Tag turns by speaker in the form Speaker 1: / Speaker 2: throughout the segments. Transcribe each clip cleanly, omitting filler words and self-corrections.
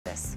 Speaker 1: this.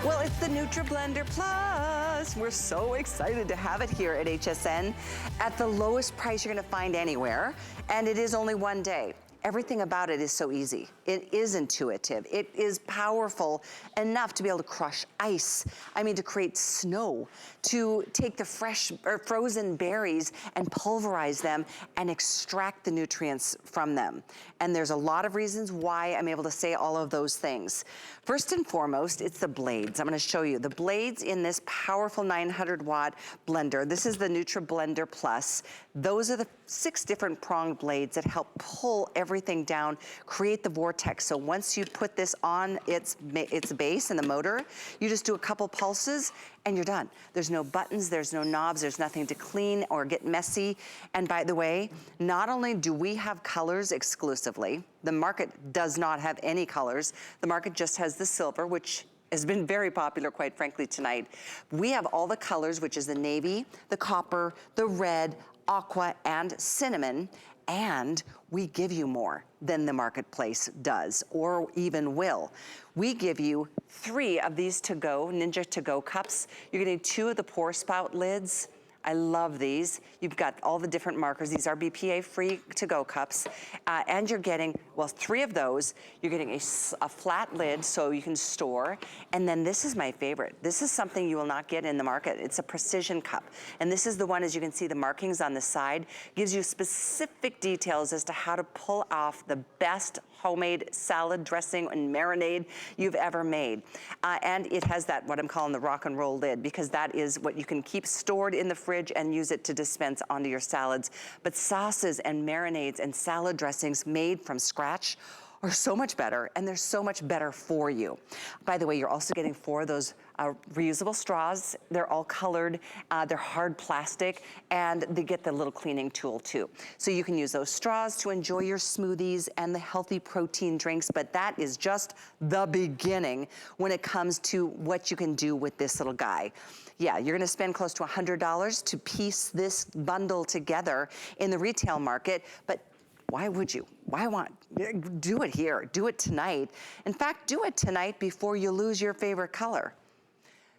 Speaker 1: Well, it's the Nutra Blender Plus. We're so excited to have it here at HSN at the lowest price you're gonna find anywhere, and it is only one day. Everything about it is so easy. It is intuitive. It is powerful enough to be able to crush ice. I mean, to create snow, to take the fresh or frozen berries and pulverize them and extract the nutrients from them. And there's a lot of reasons why I'm able to say all of those things. First and foremost, it's the blades. I'm gonna show you the blades in this powerful 900-watt blender. This is the Nutra Blender Plus. Those are the 6 different pronged blades that help pull everything down, create the vortex. So once you put this on its base and the motor, you just do a couple pulses and you're done. There's no buttons, there's no knobs, there's nothing to clean or get messy. And by the way, not only do we have colors exclusively, the market does not have any colors. The market just has the silver, which has been very popular, quite frankly, tonight. We have all the colors, which is the navy, the copper, the red, aqua, and cinnamon, and we give you more than the marketplace does or even will. We give you 3 of these to-go, Ninja to-go cups. You're getting 2 of the pour spout lids. I love these. You've got all the different markers. These are BPA-free to-go cups. And you're getting, well, 3 of those. You're getting a flat lid so you can store. And then this is my favorite. This is something you will not get in the market. It's a precision cup. And this is the one, as you can see, the markings on the side, gives you specific details as to how to pull off the best homemade salad dressing and marinade you've ever made. And it has that, what I'm calling the rock and roll lid, because that is what you can keep stored in the fridge and use it to dispense onto your salads. But sauces and marinades and salad dressings made from scratch are so much better, and they're so much better for you. By the way, you're also getting 4 of those reusable straws. They're all colored, they're hard plastic, and they get the little cleaning tool too. So you can use those straws to enjoy your smoothies and the healthy protein drinks, but that is just the beginning when it comes to what you can do with this little guy. Yeah, you're gonna spend close to $100 to piece this bundle together in the retail market, but why would you? Do it here, do it tonight. In fact, do it tonight before you lose your favorite color.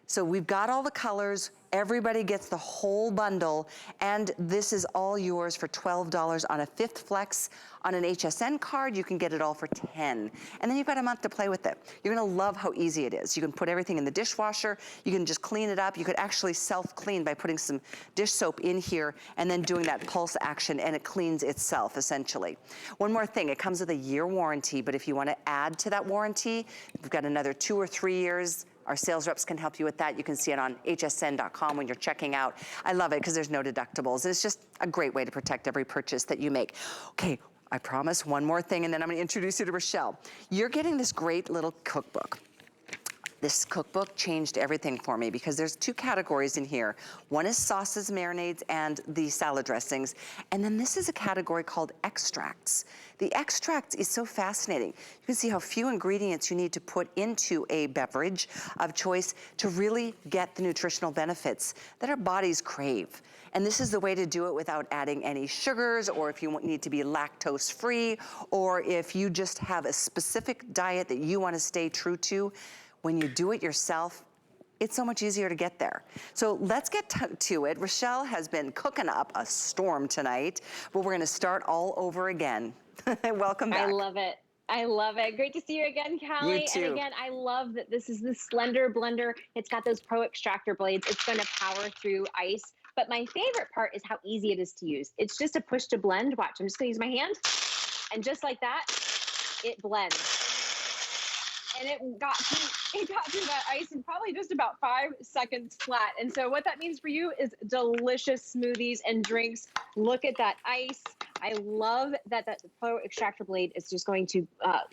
Speaker 1: So we've got all the colors, everybody gets the whole bundle, and this is all yours for $12 on a 5th flex. On an HSN card, you can get it all for $10. And then you've got a month to play with it. You're gonna love how easy it is. You can put everything in the dishwasher, you can just clean it up. You could actually self-clean by putting some dish soap in here and then doing that pulse action, and it cleans itself, essentially. One more thing, it comes with a 1-year warranty, but if you wanna add to that warranty, we've got another 2 or 3 years. Our sales reps can help you with that. You can see it on hsn.com when you're checking out. I love it because there's no deductibles. It's just a great way to protect every purchase that you make. Okay, I promise one more thing, and then I'm gonna introduce you to Rochelle. You're getting this great little cookbook. This cookbook changed everything for me because there's 2 categories in here. One is sauces, marinades, and the salad dressings. And then this is a category called extracts. The extract is so fascinating. You can see how few ingredients you need to put into a beverage of choice to really get the nutritional benefits that our bodies crave. And this is the way to do it without adding any sugars, or if you need to be lactose free, or if you just have a specific diet that you want to stay true to. When you do it yourself, it's so much easier to get there. So let's get to it. Rochelle has been cooking up a storm tonight, but we're gonna start all over again. Welcome back.
Speaker 2: I love it. I love it. Great to see you again, Callie.
Speaker 1: You too.
Speaker 2: And again, I love that this is the Slender Blender. It's got those pro extractor blades. It's gonna power through ice. But my favorite part is how easy it is to use. It's just a push to blend. Watch, I'm just gonna use my hand. And just like that, it blends. And it got through that ice in probably just about 5 seconds flat. And so what that means for you is delicious smoothies and drinks. Look at that ice. I love that the Pro Extractor Blade is just going to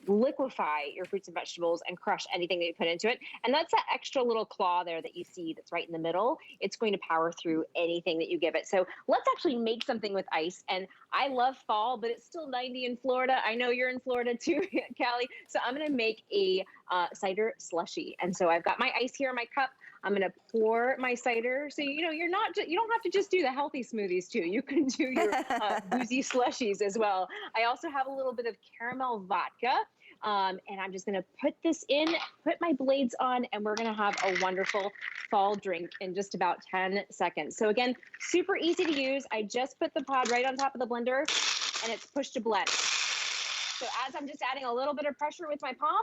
Speaker 2: liquefy your fruits and vegetables and crush anything that you put into it. And that's that extra little claw there that you see that's right in the middle. It's going to power through anything that you give it. So let's actually make something with ice. And I love fall, but it's still 90 in Florida. I know you're in Florida too, Callie. So I'm going to make a cider slushie. And so I've got my ice here in my cup. I'm gonna pour my cider. So, you know, you don't have to just do the healthy smoothies too. You can do your boozy slushies as well. I also have a little bit of caramel vodka. And I'm just gonna put this in, put my blades on, and we're gonna have a wonderful fall drink in just about 10 seconds. So again, super easy to use. I just put the pod right on top of the blender and it's push to blend. So as I'm just adding a little bit of pressure with my palm,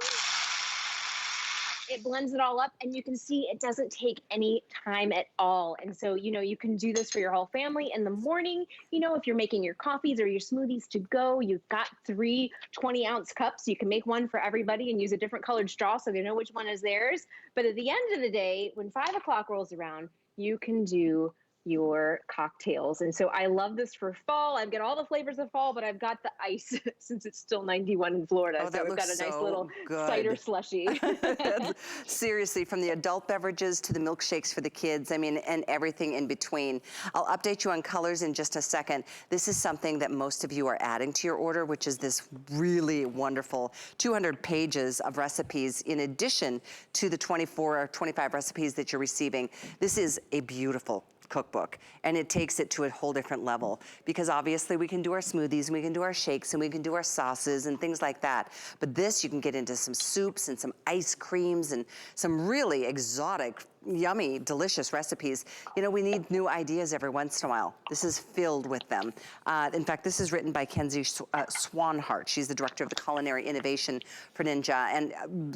Speaker 2: it blends it all up, and you can see it doesn't take any time at all. And so, you know, you can do this for your whole family in the morning. You know, if you're making your coffees or your smoothies to go, you've got 3 20-ounce cups. You can make one for everybody and use a different colored straw so they know which one is theirs. But at the end of the day, when 5 o'clock rolls around, you can do your cocktails. And so I love this for fall. I've got all the flavors of fall, but I've got the ice since it's still 91 in Florida.
Speaker 1: Oh,
Speaker 2: so we've got a nice little cider slushie.
Speaker 1: Seriously, from the adult beverages to the milkshakes for the kids, I mean, and everything in between. I'll update you on colors in just a second. This is something that most of you are adding to your order, which is this really wonderful 200 pages of recipes in addition to the 24 or 25 recipes that you're receiving. This is a beautiful cookbook, and it takes it to a whole different level, because obviously we can do our smoothies and we can do our shakes and we can do our sauces and things like that, but this, you can get into some soups and some ice creams and some really exotic, yummy, delicious recipes. You know, we need new ideas every once in a while. This is filled with them. In fact, this is written by Kenzie Swanhart. She's the director of the Culinary Innovation for Ninja, and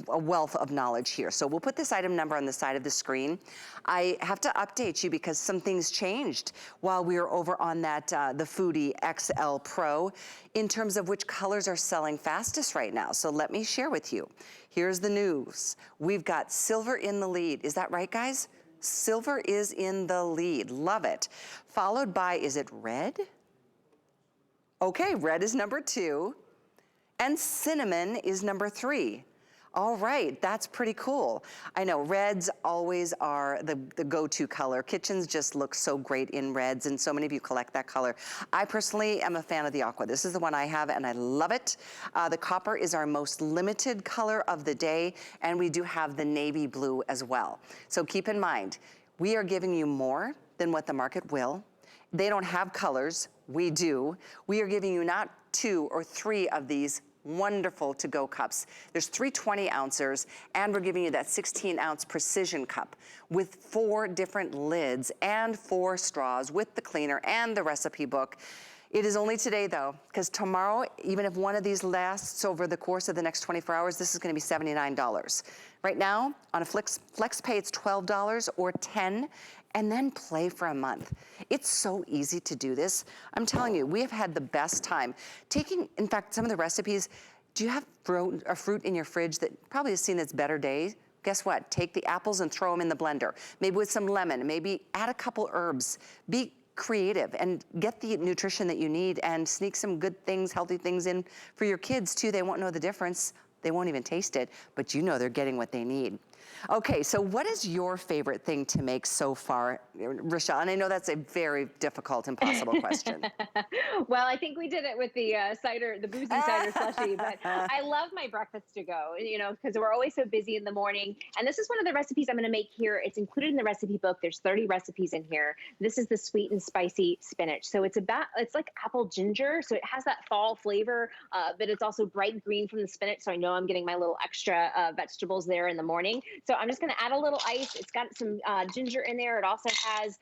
Speaker 1: a wealth of knowledge here. So we'll put this item number on the side of the screen. I have to update you because some things changed while we were over on that the Foodie XL Pro in terms of which colors are selling fastest right now. So let me share with you. Here's the news. We've got silver in the lead. Is that right, guys? Silver is in the lead. Love it. Followed by, is it red? Okay, red is number 2. And cinnamon is number 3. All right, that's pretty cool. I know reds always are the go-to color. Kitchens just look so great in reds, and so many of you collect that color. I personally am a fan of the aqua. This is the one I have, and I love it. The copper is our most limited color of the day, and we do have the navy blue as well. So keep in mind, we are giving you more than what the market will. They don't have colors, we do. We are giving you not 2 or 3 of these wonderful to-go cups. There's 3 20-ounces, and we're giving you that 16-ounce precision cup with 4 different lids and 4 straws with the cleaner and the recipe book. It is only today though, because tomorrow, even if one of these lasts over the course of the next 24 hours, this is gonna be $79. Right now, on a flex pay, it's $12 or $10, and then play for a month. It's so easy to do this. I'm telling you, we have had the best time. Taking, in fact, some of the recipes, do you have a fruit in your fridge that probably has seen its better days? Guess what? Take the apples and throw them in the blender. Maybe with some lemon, maybe add a couple herbs. Be creative and get the nutrition that you need, and sneak some good things, healthy things in for your kids too. They won't know the difference. They won't even taste it, but you know they're getting what they need. Okay, so what is your favorite thing to make so far, Rochelle? And I know that's a very difficult, impossible question.
Speaker 2: Well, I think we did it with the boozy cider slushie, but I love my breakfast to go, you know, because we're always so busy in the morning. And this is one of the recipes I'm going to make here. It's included in the recipe book. There's 30 recipes in here. This is the sweet and spicy spinach. So it's like apple ginger. So it has that fall flavor, but it's also bright green from the spinach. So I know I'm getting my little extra vegetables there in the morning. So I'm just going to add a little ice. It's got some ginger in there. It also has,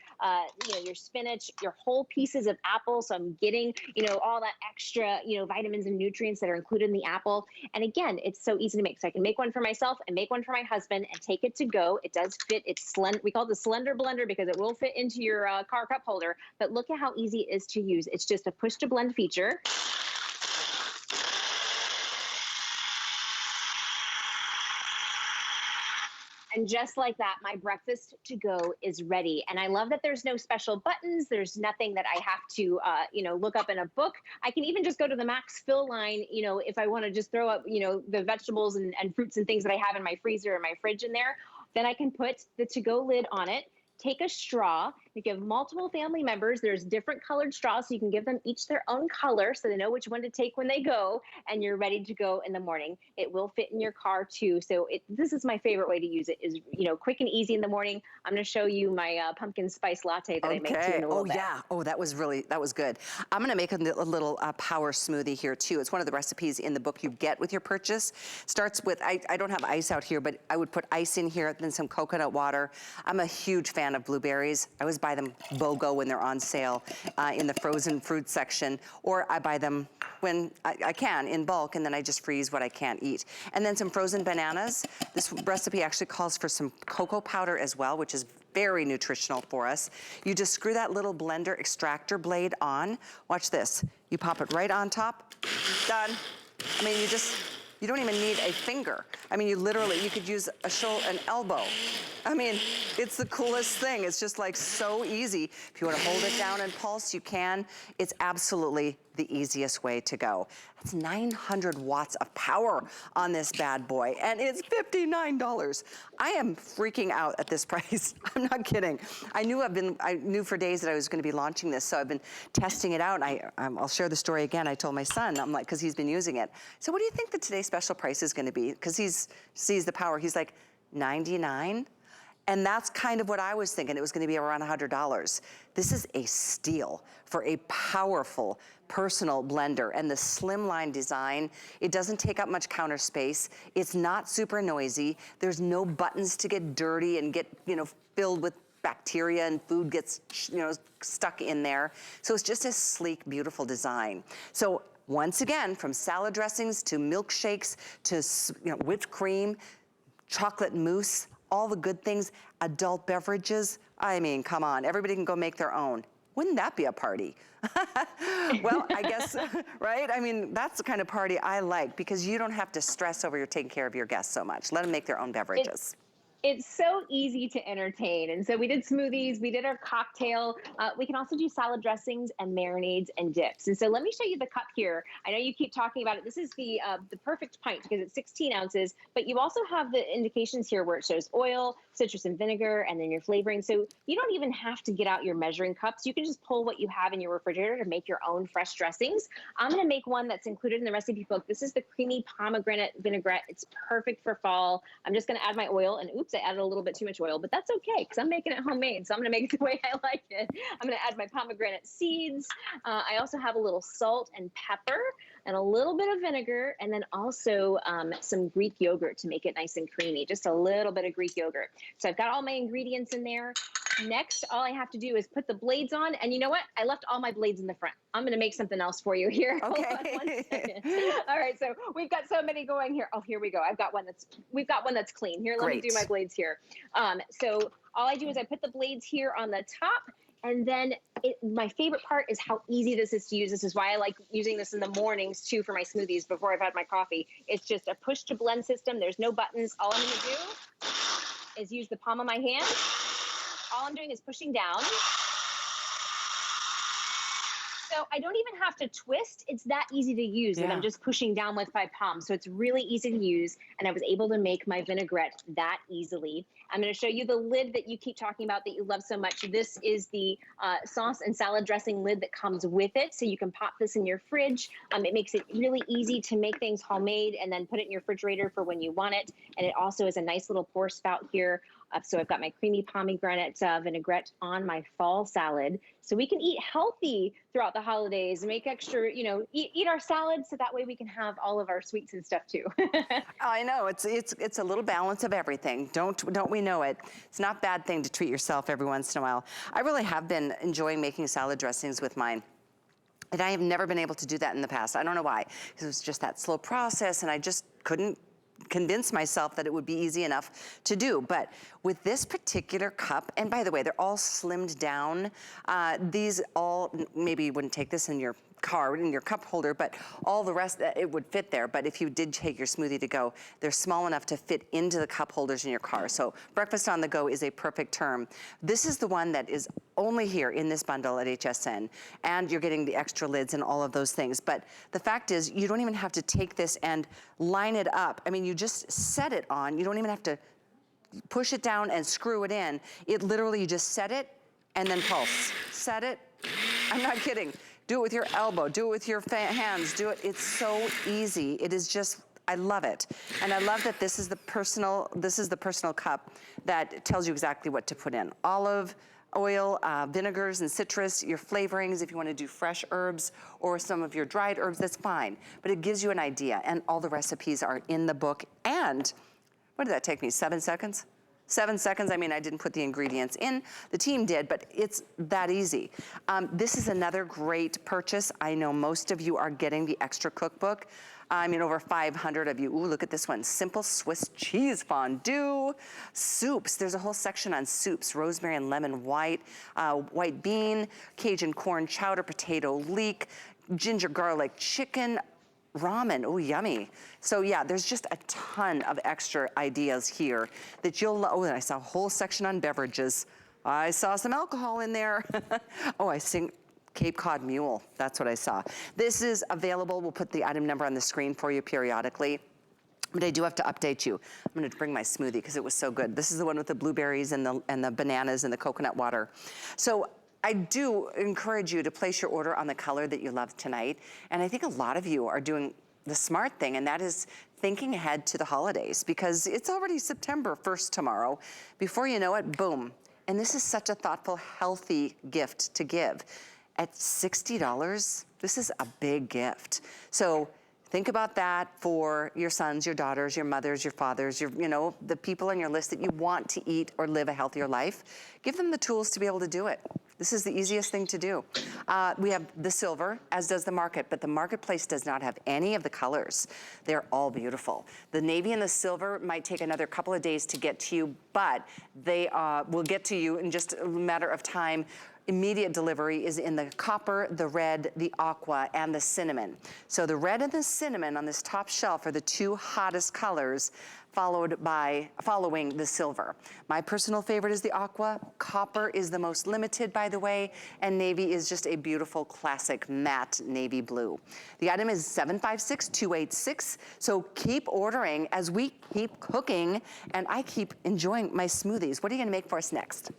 Speaker 2: you know, your spinach, your whole pieces of apple. So I'm getting, you know, all that extra, you know, vitamins and nutrients that are included in the apple. And again, it's so easy to make. So I can make one for myself and make one for my husband and take it to go. It does fit. It's slender. We call it the Slender Blender because it will fit into your car cup holder. But look at how easy it is to use. It's just a push to blend feature. And just like that, my breakfast to go is ready. And I love that there's no special buttons. There's nothing that I have to, you know, look up in a book. I can even just go to the max fill line, you know, if I want to just throw up, you know, the vegetables and fruits and things that I have in my freezer or my fridge in there. Then I can put the to-go lid on it, take a straw. If you have multiple family members, there's different colored straws, so you can give them each their own color so they know which one to take when they go, and you're ready to go in the morning. It will fit in your car too. So this is my favorite way to use it, is, you know, quick and easy in the morning. I'm gonna show you my pumpkin spice latte that I make too in a little bit.
Speaker 1: Yeah. Oh, that was good. I'm gonna make a little power smoothie here too. It's one of the recipes in the book you get with your purchase. Starts with, I don't have ice out here, but I would put ice in here, then some coconut water. I'm a huge fan of blueberries. I always buy them BOGO when they're on sale in the frozen fruit section, or I buy them when I can in bulk, and then I just freeze what I can't eat. And then some frozen bananas. This recipe actually calls for some cocoa powder as well, which is very nutritional for us. You just screw that little blender extractor blade on. Watch this. You pop it right on top. Done. I mean, you don't even need a finger. I mean, you could use an elbow. I mean, it's the coolest thing. It's just like so easy. If you want to hold it down and pulse, you can. It's absolutely the easiest way to go. That's 900 watts of power on this bad boy, and it's $59. I am freaking out at this price. I'm not kidding. I knew for days that I was going to be launching this, so I've been testing it out. I'll share the story again. I told my son, I'm like, because he's been using it. So what do you think the today's special price is going to be? Because he sees the power. He's like, $99? And that's kind of what I was thinking. It was gonna be around $100. This is a steal for a powerful personal blender. And the slimline design, it doesn't take up much counter space. It's not super noisy. There's no buttons to get dirty and get, filled with bacteria and food gets, stuck in there. So it's just a sleek, beautiful design. So once again, from salad dressings to milkshakes to whipped cream, chocolate mousse, all the good things, adult beverages. I mean, come on, everybody can go make their own. Wouldn't that be a party? Well, I guess, right? I mean, that's the kind of party I like, because you don't have to stress over you're taking care of your guests so much. Let them make their own beverages.
Speaker 2: It's so easy to entertain. And so we did smoothies, we did our cocktail. We can also do salad dressings and marinades and dips. And so let me show you the cup here. I know you keep talking about it. This is the perfect pint because it's 16 ounces, but you also have the indications here where it shows oil, citrus and vinegar, and then your flavoring. So you don't even have to get out your measuring cups. You can just pull what you have in your refrigerator to make your own fresh dressings. I'm gonna make one that's included in the recipe book. This is the creamy pomegranate vinaigrette. It's perfect for fall. I'm just gonna add my oil, and oops, I added a little bit too much oil, but that's okay because I'm making it homemade. So I'm gonna make it the way I like it. I'm gonna add my pomegranate seeds. I also have a little salt and pepper and a little bit of vinegar, and then also some Greek yogurt to make it nice and creamy, just a little bit of Greek yogurt. So I've got all my ingredients in there. Next, all I have to do is put the blades on, and you know what? I left all my blades in the front. I'm gonna make something else for you here.
Speaker 1: Okay.
Speaker 2: Hold on 1 second. All right, so we've got so many going here. Oh, here we go. We've got one that's clean. Here, let me do my blades here. So all I do is I put the blades here on the top, and then my favorite part is how easy this is to use. This is why I like using this in the mornings too for my smoothies before I've had my coffee. It's just a push to blend system. There's no buttons. All I'm gonna do is use the palm of my hand. All I'm doing is pushing down. So I don't even have to twist. It's that easy to use that I'm just pushing down with my palm. So it's really easy to use. And I was able to make my vinaigrette that easily. I'm going to show you the lid that you keep talking about that you love so much. This is the sauce and salad dressing lid that comes with it. So you can pop this in your fridge. It makes it really easy to make things homemade and then put it in your refrigerator for when you want it. And it also is a nice little pour spout here. So I've got my creamy pomegranate vinaigrette on my fall salad. So we can eat healthy throughout the holidays, make extra, eat our salad so that way we can have all of our sweets and stuff too.
Speaker 1: I know, it's a little balance of everything. Don't we know it? It's not a bad thing to treat yourself every once in a while. I really have been enjoying making salad dressings with mine. And I have never been able to do that in the past. I don't know why. Because it was just that slow process and I just couldn't convince myself that it would be easy enough to do. But with this particular cup, and by the way, they're all slimmed down. These all, maybe you wouldn't take this in your car, in your cup holder, but all the rest, it would fit there. But if you did take your smoothie to go, they're small enough to fit into the cup holders in your car. So breakfast on the go is a perfect term. This is the one that is only here in this bundle at HSN, and you're getting the extra lids and all of those things. But the fact is, you don't even have to take this and line it up. I mean, you just set it on. You don't even have to push it down and screw it in. It literally, you just set it and then pulse. Set it, I'm not kidding. Do it with your elbow, do it with your hands, do it. It's so easy. It is just, I love it. And I love that this is the personal cup that tells you exactly what to put in. Olive oil, vinegars and citrus, your flavorings, if you want to do fresh herbs or some of your dried herbs, that's fine. But it gives you an idea, and all the recipes are in the book. And what did that take me, 7 seconds? 7 seconds, I mean, I didn't put the ingredients in, the team did, but it's that easy. This is another great purchase. I know most of you are getting the extra cookbook. I mean, over 500 of you. Ooh, look at this one. Simple Swiss cheese fondue. Soups, there's a whole section on soups. Rosemary and lemon white, white bean, Cajun corn chowder, potato leek, ginger garlic chicken, ramen, oh yummy. So yeah, there's just a ton of extra ideas here that you'll, oh, and I saw a whole section on beverages. I saw some alcohol in there. Oh, I sing Cape Cod Mule, that's what I saw. This is available, we'll put the item number on the screen for you periodically. But I do have to update you. I'm gonna bring my smoothie because it was so good. This is the one with the blueberries and the bananas and the coconut water. So I do encourage you to place your order on the color that you love tonight. And I think a lot of you are doing the smart thing, and that is thinking ahead to the holidays, because it's already September 1st tomorrow. Before you know it, boom. And this is such a thoughtful, healthy gift to give. At $60, this is a big gift. So think about that for your sons, your daughters, your mothers, your fathers, your, you know, the people on your list that you want to eat or live a healthier life. Give them the tools to be able to do it. This is the easiest thing to do. We have the silver, as does the market, but the marketplace does not have any of the colors. They're all beautiful. The navy and the silver might take another couple of days to get to you, but they will get to you in just a matter of time. Immediate delivery is in the copper, the red, the aqua, and the cinnamon. So the red and the cinnamon on this top shelf are the two hottest colors, following the silver. My personal favorite is the aqua. Copper is the most limited, by the way, and navy is just a beautiful classic matte navy blue. The item is 756286, so keep ordering as we keep cooking, and I keep enjoying my smoothies. What are you gonna make for us next?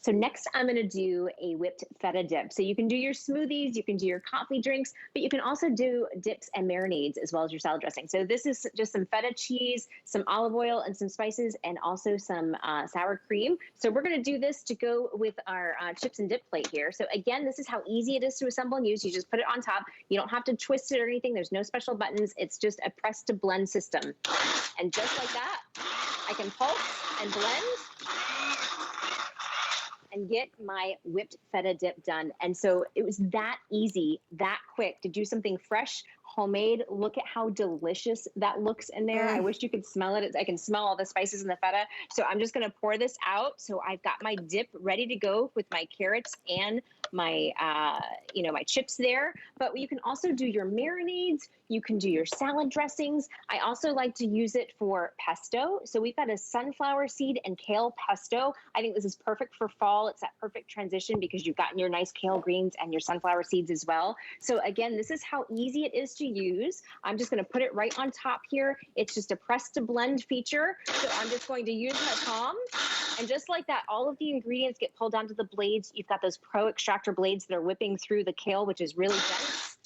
Speaker 2: So next I'm gonna do a whipped feta dip. So you can do your smoothies, you can do your coffee drinks, but you can also do dips and marinades as well as your salad dressing. So this is just some feta cheese, some olive oil and some spices, and also some sour cream. So we're gonna do this to go with our chips and dip plate here. So again, this is how easy it is to assemble and use. You just put it on top. You don't have to twist it or anything. There's no special buttons. It's just a press to blend system. And just like that, I can pulse and blend and get my whipped feta dip done. And so it was that easy, that quick to do something fresh, homemade. Look at how delicious that looks in there. I wish you could smell it. I can smell all the spices in the feta. So I'm just gonna pour this out. So I've got my dip ready to go with my carrots and my, my chips there. But you can also do your marinades. You can do your salad dressings. I also like to use it for pesto. So we've got a sunflower seed and kale pesto. I think this is perfect for fall. It's that perfect transition because you've gotten your nice kale greens and your sunflower seeds as well. So again, this is how easy it is to use. I'm just gonna put it right on top here. It's just a press to blend feature. So I'm just going to use my palm. And just like that, all of the ingredients get pulled onto the blades. You've got those Pro Extractor blades that are whipping through the kale, which is really dense.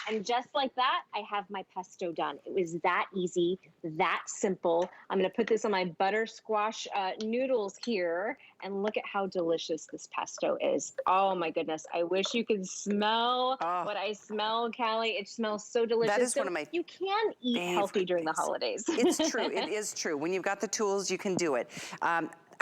Speaker 2: And just like that, I have my pesto done. It was that easy, that simple. I'm gonna put this on my butter squash noodles here, and look at how delicious this pesto is. Oh my goodness, I wish you could smell what I smell, Callie. It smells so delicious.
Speaker 1: That is one of my
Speaker 2: You can eat healthy during the holidays.
Speaker 1: It's true, it is true. When you've got the tools, you can do it.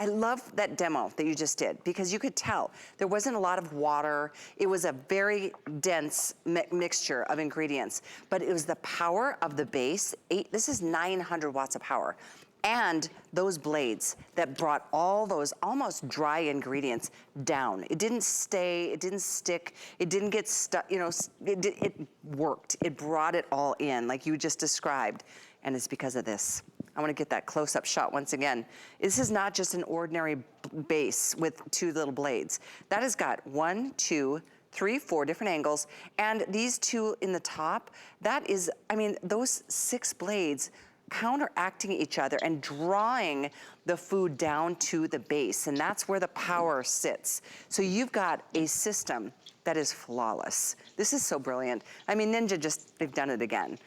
Speaker 1: I love that demo that you just did because you could tell there wasn't a lot of water. It was a very dense mixture of ingredients, but it was the power of the base. This is 900 watts of power. And those blades that brought all those almost dry ingredients down. It didn't stay, it didn't stick, it didn't get stuck, it worked. It brought it all in like you just described. And it's because of this. I wanna get that close-up shot once again. This is not just an ordinary base with two little blades. That has got 1, 2, 4 different angles. And these 2 in the top, that is, I mean, those 6 blades counteracting each other and drawing the food down to the base. And that's where the power sits. So you've got a system that is flawless. This is so brilliant. I mean, Ninja they've done it again.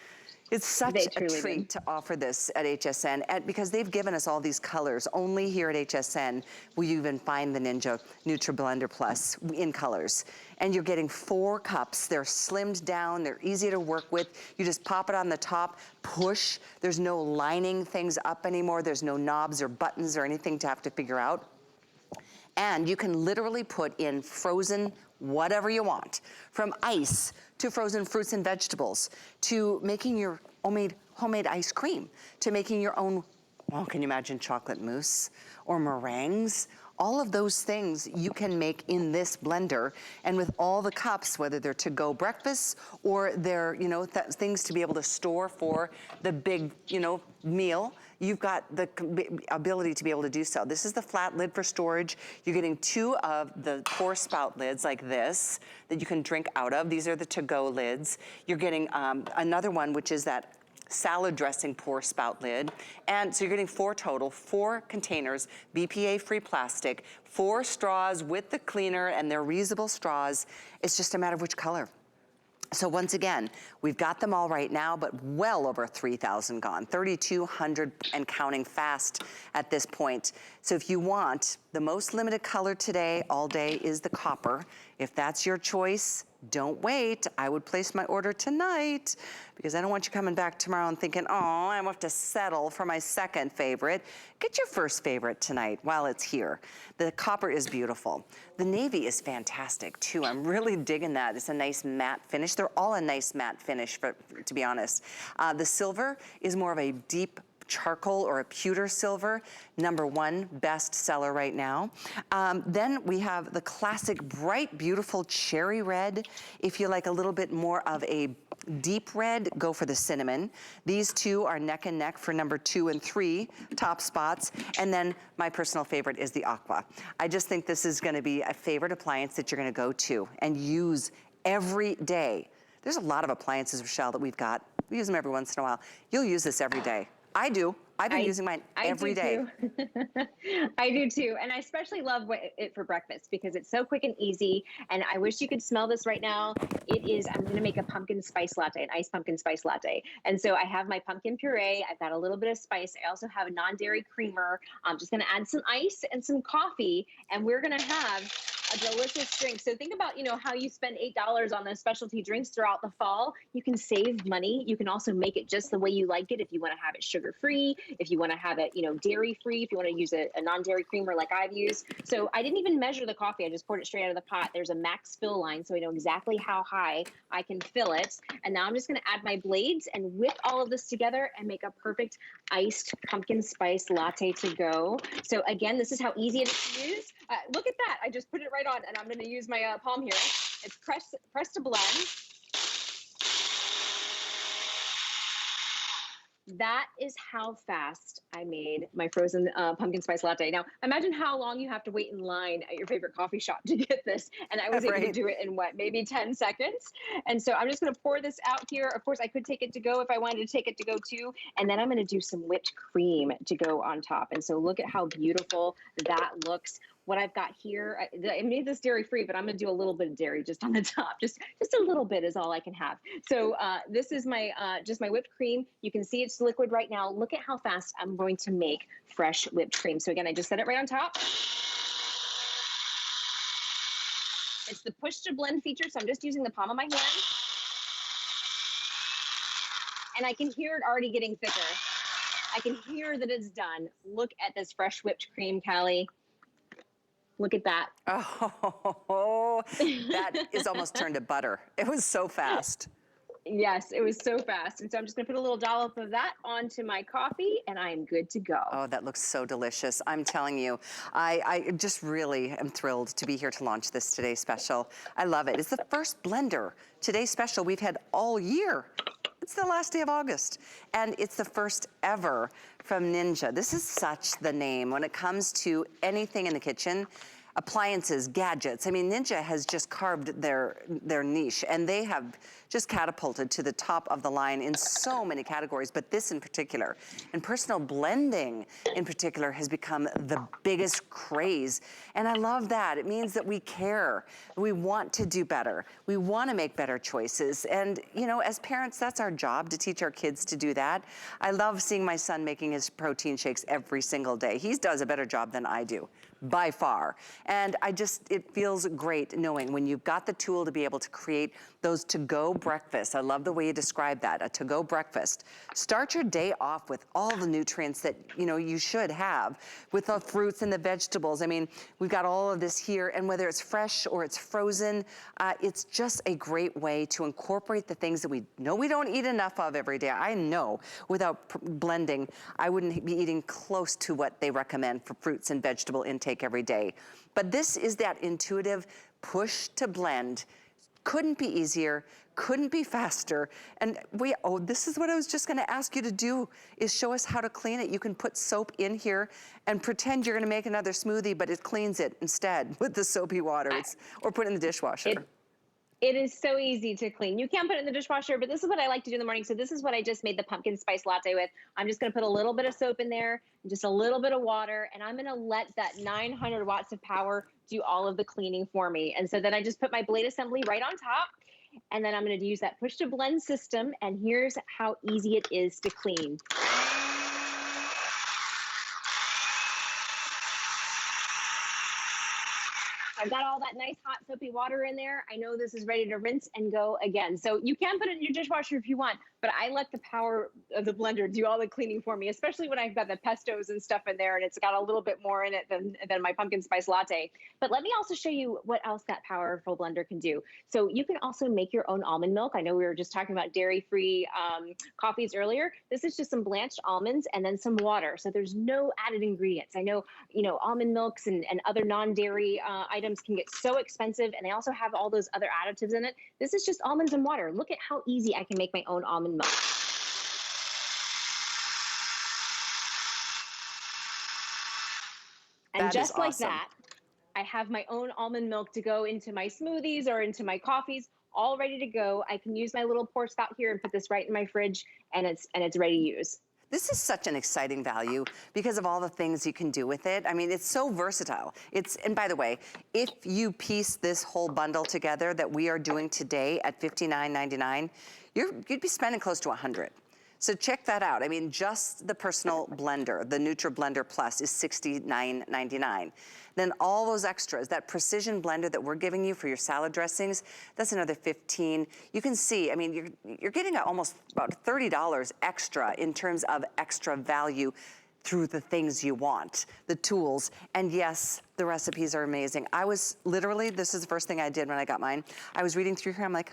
Speaker 1: It's such a treat to offer this at HSN because they've given us all these colors. Only here at HSN will you even find the Ninja Nutra Blender Plus in colors. And you're getting 4 cups. They're slimmed down. They're easy to work with. You just pop it on the top, push. There's no lining things up anymore. There's no knobs or buttons or anything to have to figure out. And you can literally put in frozen whatever you want, from ice to frozen fruits and vegetables, to making your homemade ice cream, to making your own, well, can you imagine chocolate mousse or meringues? All of those things you can make in this blender, and with all the cups, whether they're to-go breakfasts or they're, you know, things to be able to store for the big, you know, meal, you've got the ability to be able to do so. This is the flat lid for storage. You're getting 2 of the pour spout lids like this that you can drink out of. These are the to-go lids. You're getting another one, which is that salad dressing pour spout lid. And so you're getting 4 total, 4 containers, BPA-free plastic, 4 straws with the cleaner, and they're reusable straws. It's just a matter of which color. So once again, we've got them all right now, but well over 3,000 gone, 3,200 and counting fast at this point. So if you want the most limited color today, all day, is the copper. If that's your choice, don't wait. I would place my order tonight because I don't want you coming back tomorrow and thinking, oh, I have to settle for my second favorite. Get your first favorite tonight while it's here. The copper is beautiful. The navy is fantastic too. I'm really digging that. It's a nice matte finish. They're all a nice matte finish, to be honest. The silver is more of a deep charcoal or a pewter silver, #1 best seller right now. Then we have the classic bright, beautiful cherry red. If you like a little bit more of a deep red, go for the cinnamon. These 2 are neck and neck for #2 and 3 top spots. And then my personal favorite is the aqua. I just think this is gonna be a favorite appliance that you're gonna go to and use every day. There's a lot of appliances, Rochelle, that we've got. We use them every once in a while. You'll use this every day. I do. I've been using mine every day.
Speaker 2: I do too. And I especially love it for breakfast because it's so quick and easy. And I wish you could smell this right now. It is, I'm going to make a pumpkin spice latte, an iced pumpkin spice latte. And so I have my pumpkin puree. I've got a little bit of spice. I also have a non-dairy creamer. I'm just going to add some ice and some coffee, and we're going to have a delicious drink. So think about, you know, how you spend $8 on those specialty drinks throughout the fall. You can save money. You can also make it just the way you like it. If you want to have it sugar-free, if you want to have it, you know, dairy-free, if you want to use a non-dairy creamer like I've used. So I didn't even measure the coffee. I just poured it straight out of the pot. There's a max fill line, so I know exactly how high I can fill it. And now I'm just going to add my blades and whip all of this together and make a perfect iced pumpkin spice latte to go. So again, this is how easy it is to use. Look at that. I just put it right on, and I'm going to use my palm here. It's press to blend. That is how fast I made my frozen pumpkin spice latte. Now, imagine how long you have to wait in line at your favorite coffee shop to get this. And I was able to do it in what, maybe 10 seconds. And so I'm just going to pour this out here. Of course, I could take it to go if I wanted to take it to go too. And then I'm going to do some whipped cream to go on top. And so look at how beautiful that looks. What I've got here, I made this dairy free, but I'm going to do a little bit of dairy just on the top. Just a little bit is all I can have. So this is my just my whipped cream. You can see it's liquid right now. Look at how fast I'm going to make fresh whipped cream. So again, I just set it right on top. It's the push to blend feature, so I'm just using the palm of my hand. And I can hear it already getting thicker. I can hear that it's done. Look at this fresh whipped cream, Callie. Look at that.
Speaker 1: Oh, that is almost turned to butter. It was so fast.
Speaker 2: Yes, it was so fast. And so I'm just gonna put a little dollop of that onto my coffee and I am good to go.
Speaker 1: Oh, that looks so delicious. I'm telling you, I just really am thrilled to be here to launch this Today Special. I love it. It's the first blender Today Special we've had all year. It's the last day of August, and it's the first ever from Ninja. This is such the name when it comes to anything in the kitchen. appliances, gadgets. I mean, Ninja has just carved their niche, and they have just catapulted to the top of the line in so many categories, but this in particular, and personal blending in particular, has become the biggest craze. And I love that. It means that we care. We want to do better. We want to make better choices. And, you know, as parents, that's our job, to teach our kids to do that. I love seeing my son making his protein shakes every single day. He does a better job than I do, by far. And it feels great knowing when you've got the tool to be able to create those to-go breakfasts. I love the way you describe that, a to-go breakfast. Start your day off with all the nutrients that, you know, you should have, with the fruits and the vegetables. I mean, we've got all of this here, and whether it's fresh or it's frozen, it's just a great way to incorporate the things that we know we don't eat enough of every day. I know without blending, I wouldn't be eating close to what they recommend for fruits and vegetable intake every day. But this is that intuitive push to blend. Couldn't be easier, couldn't be faster. And this is what I was just gonna ask you to do, is show us how to clean it. You can put soap in here and pretend you're gonna make another smoothie, but it cleans it instead with the soapy water, or put it in the dishwasher.
Speaker 2: It is so easy to clean. You can put it in the dishwasher, but this is what I like to do in the morning. So this is what I just made the pumpkin spice latte with. I'm just gonna put a little bit of soap in there, and just a little bit of water, and I'm gonna let that 900 watts of power do all of the cleaning for me. And so then I just put my blade assembly right on top, and then I'm gonna use that push to blend system, and here's how easy it is to clean. I've got all that nice hot soapy water in there. I know this is ready to rinse and go again. So you can put it in your dishwasher if you want, but I let the power of the blender do all the cleaning for me, especially when I've got the pestos and stuff in there and it's got a little bit more in it than my pumpkin spice latte. But let me also show you what else that powerful blender can do. So you can also make your own almond milk. I know we were just talking about dairy-free coffees earlier. This is just some blanched almonds and then some water. So there's no added ingredients. I know, you know, almond milks and other non-dairy items can get so expensive, and they also have all those other additives in it. This is just almonds and water. Look at how easy I can make my own almond milk. And
Speaker 1: That is
Speaker 2: just like
Speaker 1: awesome.
Speaker 2: that, I have my own almond milk to go into my smoothies or into my coffees, all ready to go. I can use my little pour spout here and put this right in my fridge, and it's ready to use.
Speaker 1: This is such an exciting value because of all the things you can do with it. I mean, it's so versatile. And by the way, if you piece this whole bundle together that we are doing today at $59.99, you'd be spending close to $100. So check that out. I mean, just the personal blender, the Nutra Blender Plus, is $69.99. Then all those extras, that precision blender that we're giving you for your salad dressings, that's another $15. You can see, I mean, you're getting almost about $30 extra in terms of extra value through the things you want, the tools. And yes, the recipes are amazing. I was literally, this is the first thing I did when I got mine. I was reading through here, I'm like,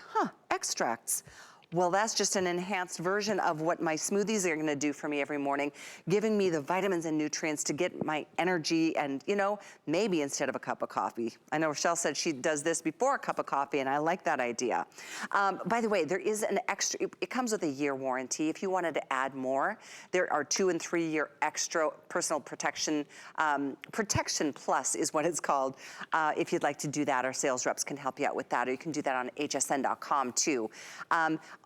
Speaker 1: extracts. Well, that's just an enhanced version of what my smoothies are gonna do for me every morning, giving me the vitamins and nutrients to get my energy and, you know, maybe instead of a cup of coffee. I know Rochelle said she does this before a cup of coffee, and I like that idea. By the way, there is an extra, it comes with a year warranty. If you wanted to add more, there are 2 and 3 year extra personal protection. Protection Plus is what it's called. If you'd like to do that, our sales reps can help you out with that, or you can do that on hsn.com too.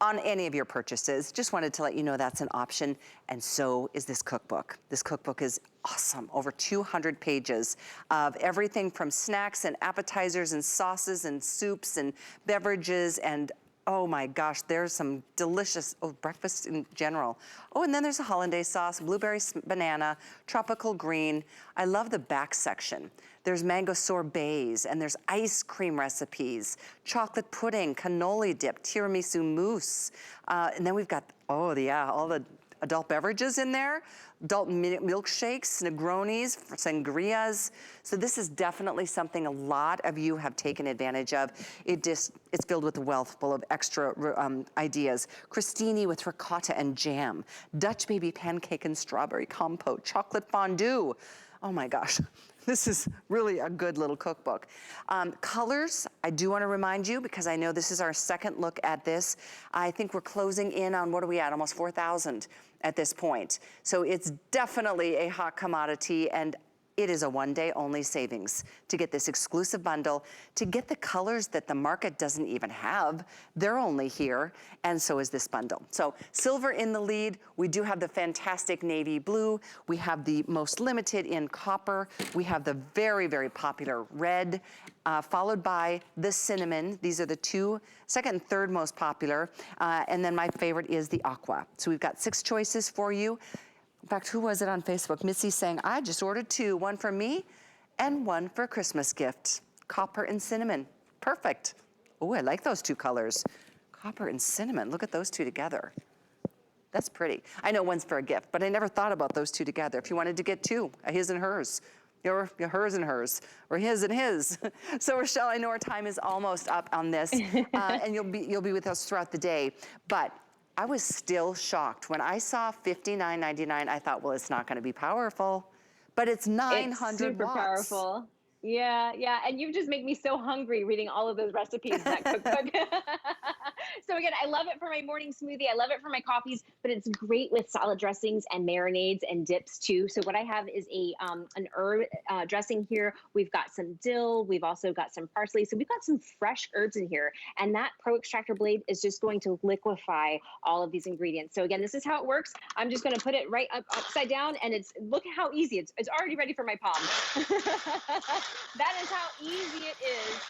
Speaker 1: On any of your purchases. Just wanted to let you know that's an option, and so is this cookbook. This cookbook is awesome. Over 200 pages of everything from snacks and appetizers and sauces and soups and beverages, and oh my gosh, there's some delicious breakfast in general. Oh, and then there's a hollandaise sauce, blueberry banana, tropical green. I love the back section. There's mango sorbets, and there's ice cream recipes, chocolate pudding, cannoli dip, tiramisu mousse. And then we've got, all the adult beverages in there, adult milkshakes, Negronis, sangrias. So this is definitely something a lot of you have taken advantage of. It's filled with a wealth full of extra ideas. Crostini with ricotta and jam, Dutch baby pancake and strawberry compote, chocolate fondue. Oh my gosh. This is really a good little cookbook. Colors, I do want to remind you, because I know this is our second look at this. I think we're closing in on, what are we at, almost 4,000 at this point. So it's definitely a hot commodity, and It is a one-day only savings to get this exclusive bundle, to get the colors that the market doesn't even have. They're only here, and so is this bundle. So silver in the lead. We do have the fantastic navy blue. We have the most limited in copper. We have the very, very popular red, followed by the cinnamon. These are the second and third most popular. And then my favorite is the aqua. So we've got 6 choices for you. In fact, who was it on Facebook? Missy saying, I just ordered 2, one for me and one for a Christmas gift. Copper and cinnamon, perfect. Oh, I like those 2 colors. Copper and cinnamon, look at those 2 together. That's pretty. I know one's for a gift, but I never thought about those 2 together. If you wanted to get 2, a his and hers, your hers and hers, or his and his. So Rochelle, I know our time is almost up on this, and you'll be with us throughout the day, but I was still shocked. When I saw $59.99, I thought, well, it's not gonna be powerful, but it's 900
Speaker 2: it's super
Speaker 1: watts.
Speaker 2: Powerful. Yeah, yeah, and you just make me so hungry reading all of those recipes in that cookbook. So again, I love it for my morning smoothie. I love it for my coffees, but it's great with salad dressings and marinades and dips too. So what I have is an herb dressing here. We've got some dill. We've also got some parsley. So we've got some fresh herbs in here, and that Pro Extractor blade is just going to liquefy all of these ingredients. So again, this is how it works. I'm just going to put it right upside down, and look at how easy it's already ready for my palm. That is how easy it is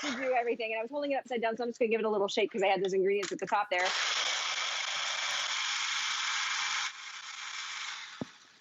Speaker 2: to do everything. And I was holding it upside down, so I'm just gonna give it a little shake because I had those ingredients at the top there.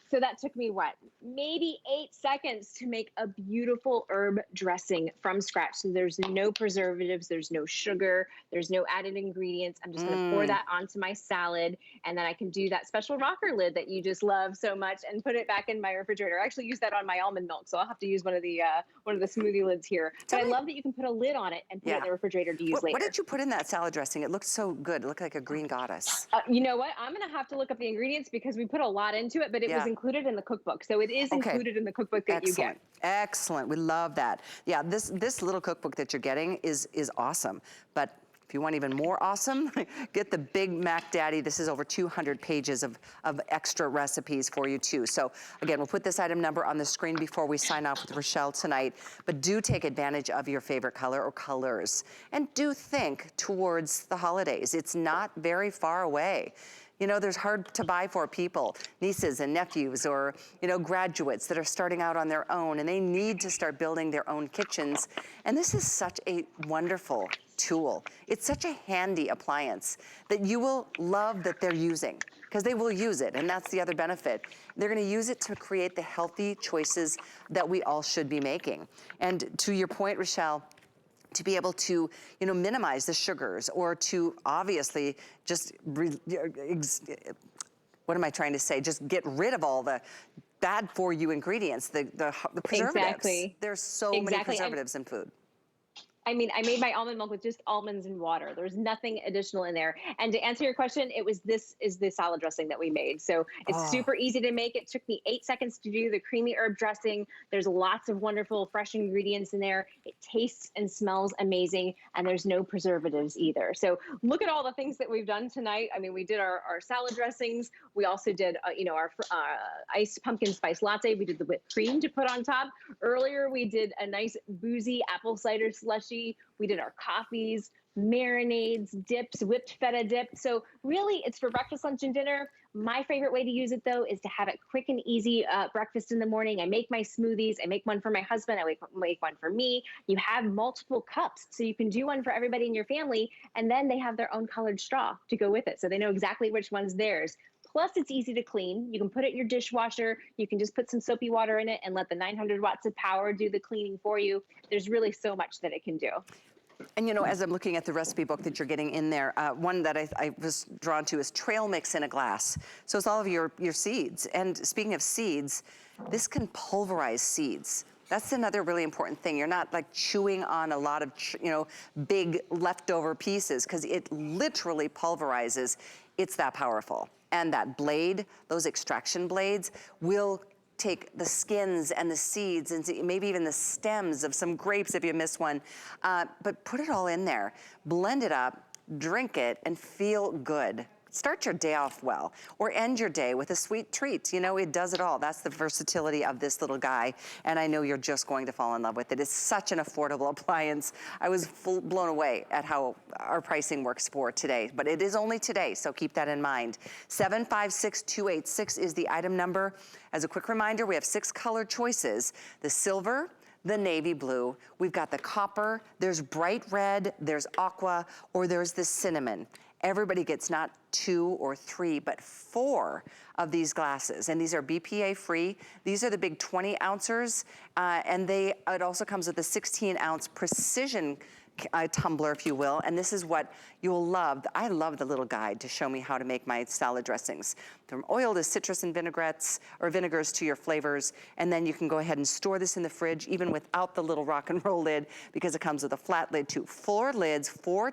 Speaker 2: So that took me, what, maybe 8 seconds to make a beautiful herb dressing from scratch. So there's no preservatives, there's no sugar, there's no added ingredients. I'm just gonna pour that onto my salad, and then I can do that special rocker lid that you just love so much and put it back in my refrigerator. I actually use that on my almond milk, so I'll have to use one of the smoothie lids here. But I love that you can put a lid on it and put it in the refrigerator to use later.
Speaker 1: What did you put in that salad dressing? It looked so good. It looked like a green goddess.
Speaker 2: You know what? I'm gonna have to look up the ingredients because we put a lot into it, but it was included in the cookbook. So it is included in the cookbook that you get.
Speaker 1: Excellent. We love that. Yeah, this little cookbook that you're getting is awesome. But if you want even more awesome, get the Big Mac Daddy. This is over 200 pages of extra recipes for you too. So again, we'll put this item number on the screen before we sign off with Rochelle tonight. But do take advantage of your favorite color or colors. And do think towards the holidays. It's not very far away. You know, there's hard to buy for people, nieces and nephews, or, you know, graduates that are starting out on their own, and they need to start building their own kitchens. And this is such a wonderful tool. It's such a handy appliance that you will love that they're using, because they will use it, and that's the other benefit. They're gonna use it to create the healthy choices that we all should be making. And to your point, Rochelle, to be able to, you know, minimize the sugars, or to obviously just, what am I trying to say? Just get rid of all the bad for you ingredients, the preservatives.
Speaker 2: Exactly.
Speaker 1: There's so many preservatives in food.
Speaker 2: I mean, I made my almond milk with just almonds and water. There's nothing additional in there. And to answer your question, this is the salad dressing that we made. So it's super easy to make. It took me 8 seconds to do the creamy herb dressing. There's lots of wonderful fresh ingredients in there. It tastes and smells amazing, and there's no preservatives either. So look at all the things that we've done tonight. I mean, we did our salad dressings. We also did, you know, our iced pumpkin spice latte. We did the whipped cream to put on top. Earlier, we did a nice boozy apple cider slushie. We did our coffees, marinades, dips, whipped feta dip. So really, it's for breakfast, lunch, and dinner. My favorite way to use it, though, is to have it quick and easy breakfast in the morning. I make my smoothies. I make one for my husband. I make one for me. You have multiple cups, so you can do one for everybody in your family, and then they have their own colored straw to go with it, so they know exactly which one's theirs. Plus, it's easy to clean. You can put it in your dishwasher. You can just put some soapy water in it and let the 900 watts of power do the cleaning for you. There's really so much that it can do.
Speaker 1: And you know, as I'm looking at the recipe book that you're getting in there, one that I was drawn to is trail mix in a glass. So it's all of your seeds. And speaking of seeds, this can pulverize seeds. That's another really important thing. You're not like chewing on a lot of, you know, big leftover pieces, because it literally pulverizes. It's that powerful. And that blade, those extraction blades, will take the skins and the seeds and maybe even the stems of some grapes if you miss one, but put it all in there, blend it up, drink it, and feel good. start your day off well, or end your day with a sweet treat. You know, it does it all. That's the versatility of this little guy, and I know you're just going to fall in love with it. It's such an affordable appliance. I was blown away at how our pricing works for today, but it is only today, so keep that in mind. 756286 is the item number. As a quick reminder, we have 6 color choices: the silver, the navy blue, we've got the copper, there's bright red, there's aqua, or there's the cinnamon. Everybody gets not 2 or 3, but 4 of these glasses, and these are BPA free. These are the big 20 ounces, and it also comes with a 16-ounce precision tumbler, if you will, and this is what you'll love. I love the little guide to show me how to make my salad dressings. From oil to citrus and vinaigrettes, or vinegars to your flavors, and then you can go ahead and store this in the fridge even without the little rock and roll lid, because it comes with a flat lid too. 4 lids, 4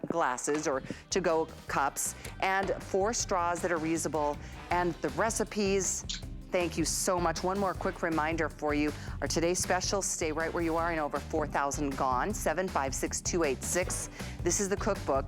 Speaker 1: glasses or to-go cups, and 4 straws that are reusable, and the recipes. Thank you so much. One more quick reminder for you. Our today's special, stay right where you are, and over 4,000 gone, 756286. This is the cookbook.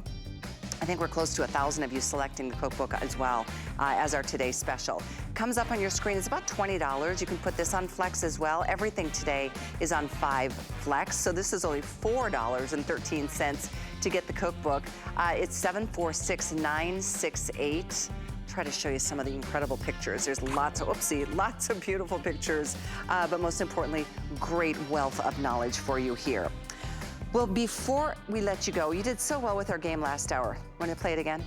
Speaker 1: I think we're close to 1,000 of you selecting the cookbook as well as our today's special. Comes up on your screen, it's about $20. You can put this on Flex as well. Everything today is on 5 Flex, so this is only $4.13 to get the cookbook. It's 746968. Try to show you some of the incredible pictures. There's lots of beautiful pictures, but most importantly, great wealth of knowledge for you here. Well, before we let you go, you did so well with our game last hour. Want to play it again?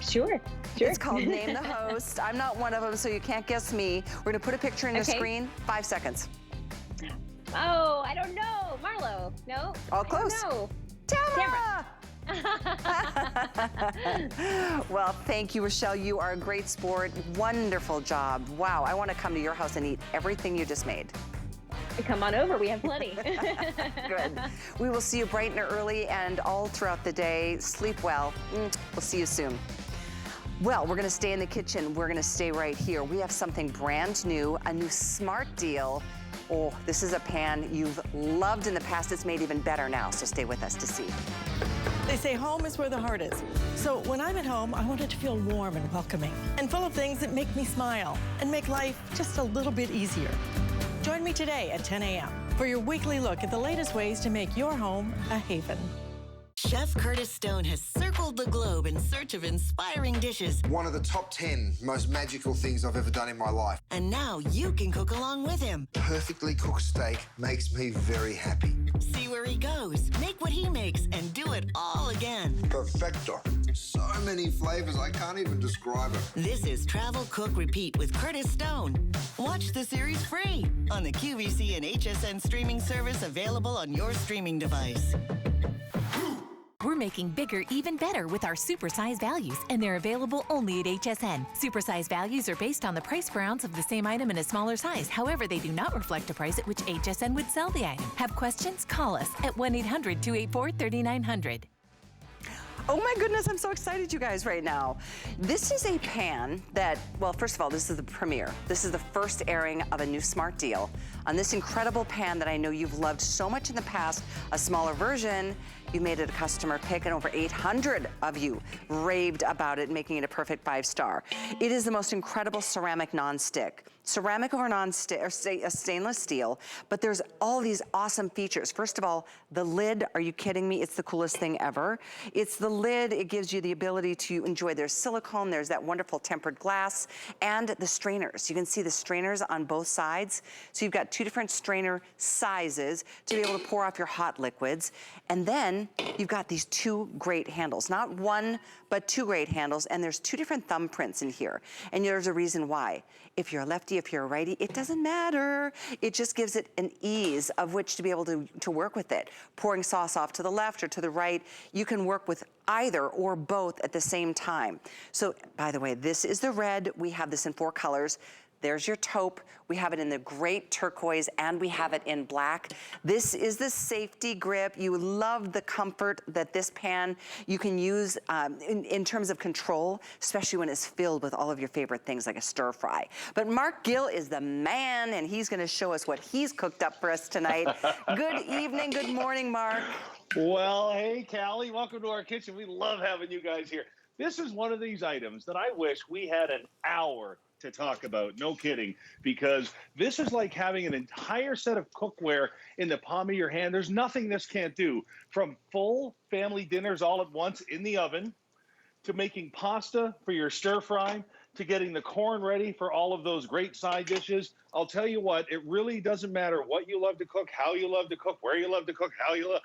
Speaker 2: Sure.
Speaker 1: It's called Name the Host. I'm not one of them, so you can't guess me. We're gonna put a picture in your screen, 5 seconds.
Speaker 2: Oh, I don't know. Marlo, no?
Speaker 1: All close.
Speaker 2: No.
Speaker 1: Tamara! Well, thank you, Rochelle. You are a great sport. Wonderful job. Wow, I want to come to your house and eat everything you just made.
Speaker 2: Come on over, we have plenty.
Speaker 1: Good. We will see you bright and early and all throughout the day. Sleep well. We'll see you soon. Well, we're gonna stay in the kitchen. We're gonna stay right here. We have something brand new, a new smart deal. Oh, this is a pan you've loved in the past. It's made even better now, so stay with us to see.
Speaker 3: They say home is where the heart is. So when I'm at home, I want it to feel warm and welcoming and full of things that make me smile and make life just a little bit easier. Join me today at 10 a.m. for your weekly look at the latest ways to make your home a haven.
Speaker 4: Chef Curtis Stone has circled the globe in search of inspiring dishes.
Speaker 5: One of the top 10 most magical things I've ever done in my life.
Speaker 4: And now you can cook along with him.
Speaker 5: Perfectly cooked steak makes me very happy.
Speaker 4: See where he goes, make what he makes, and do it all again.
Speaker 5: Perfecto. So many flavors, I can't even describe it.
Speaker 4: This is Travel, Cook, Repeat with Curtis Stone. Watch the series free on the QVC and HSN streaming service, available on your streaming device.
Speaker 6: We're making bigger even better with our supersize values, and they're available only at HSN. Supersize values are based on the price per ounce of the same item in a smaller size. However, they do not reflect a price at which HSN would sell the item. Have questions? Call us at 1-800-284-3900.
Speaker 1: Oh my goodness, I'm so excited, you guys, right now. This is a pan that, well, first of all, this is the premiere. This is the first airing of a new smart deal on this incredible pan that I know you've loved so much in the past. A smaller version, you made it a customer pick, and over 800 of you raved about it, making it a perfect 5-star. It is the most incredible ceramic non-stick. Ceramic over non-stick, or stainless steel, but there's all these awesome features. First of all, the lid, are you kidding me? It's the coolest thing ever. It's the lid, it gives you the ability to enjoy, there's silicone, there's that wonderful tempered glass, and the strainers. You can see the strainers on both sides. So you've got 2 different strainer sizes to be able to pour off your hot liquids. And then you've got these 2 great handles, not 1, but 2 great handles, and there's 2 different thumbprints in here. And there's a reason why. If you're a lefty, if you're a righty, it doesn't matter. It just gives it an ease of which to be able to work with it. Pouring sauce off to the left or to the right, you can work with either or both at the same time. So, by the way, this is the red. We have this in 4 colors. There's your taupe. We have it in the great turquoise, and we have it in black. This is the safety grip. You love the comfort that this pan you can use in terms of control, especially when it's filled with all of your favorite things like a stir fry. But Mark Gill is the man, and he's gonna show us what he's cooked up for us tonight. Good evening, good morning, Mark.
Speaker 7: Well, hey, Callie, welcome to our kitchen. We love having you guys here. this is one of these items that I wish we had an hour to talk about. No kidding, because this is like having an entire set of cookware in the palm of your hand. There's nothing this can't do, from full family dinners all at once in the oven, to making pasta for your stir fry, to getting the corn ready for all of those great side dishes. I'll tell you what, it really doesn't matter what you love to cook, how you love to cook, where you love to cook, how you love.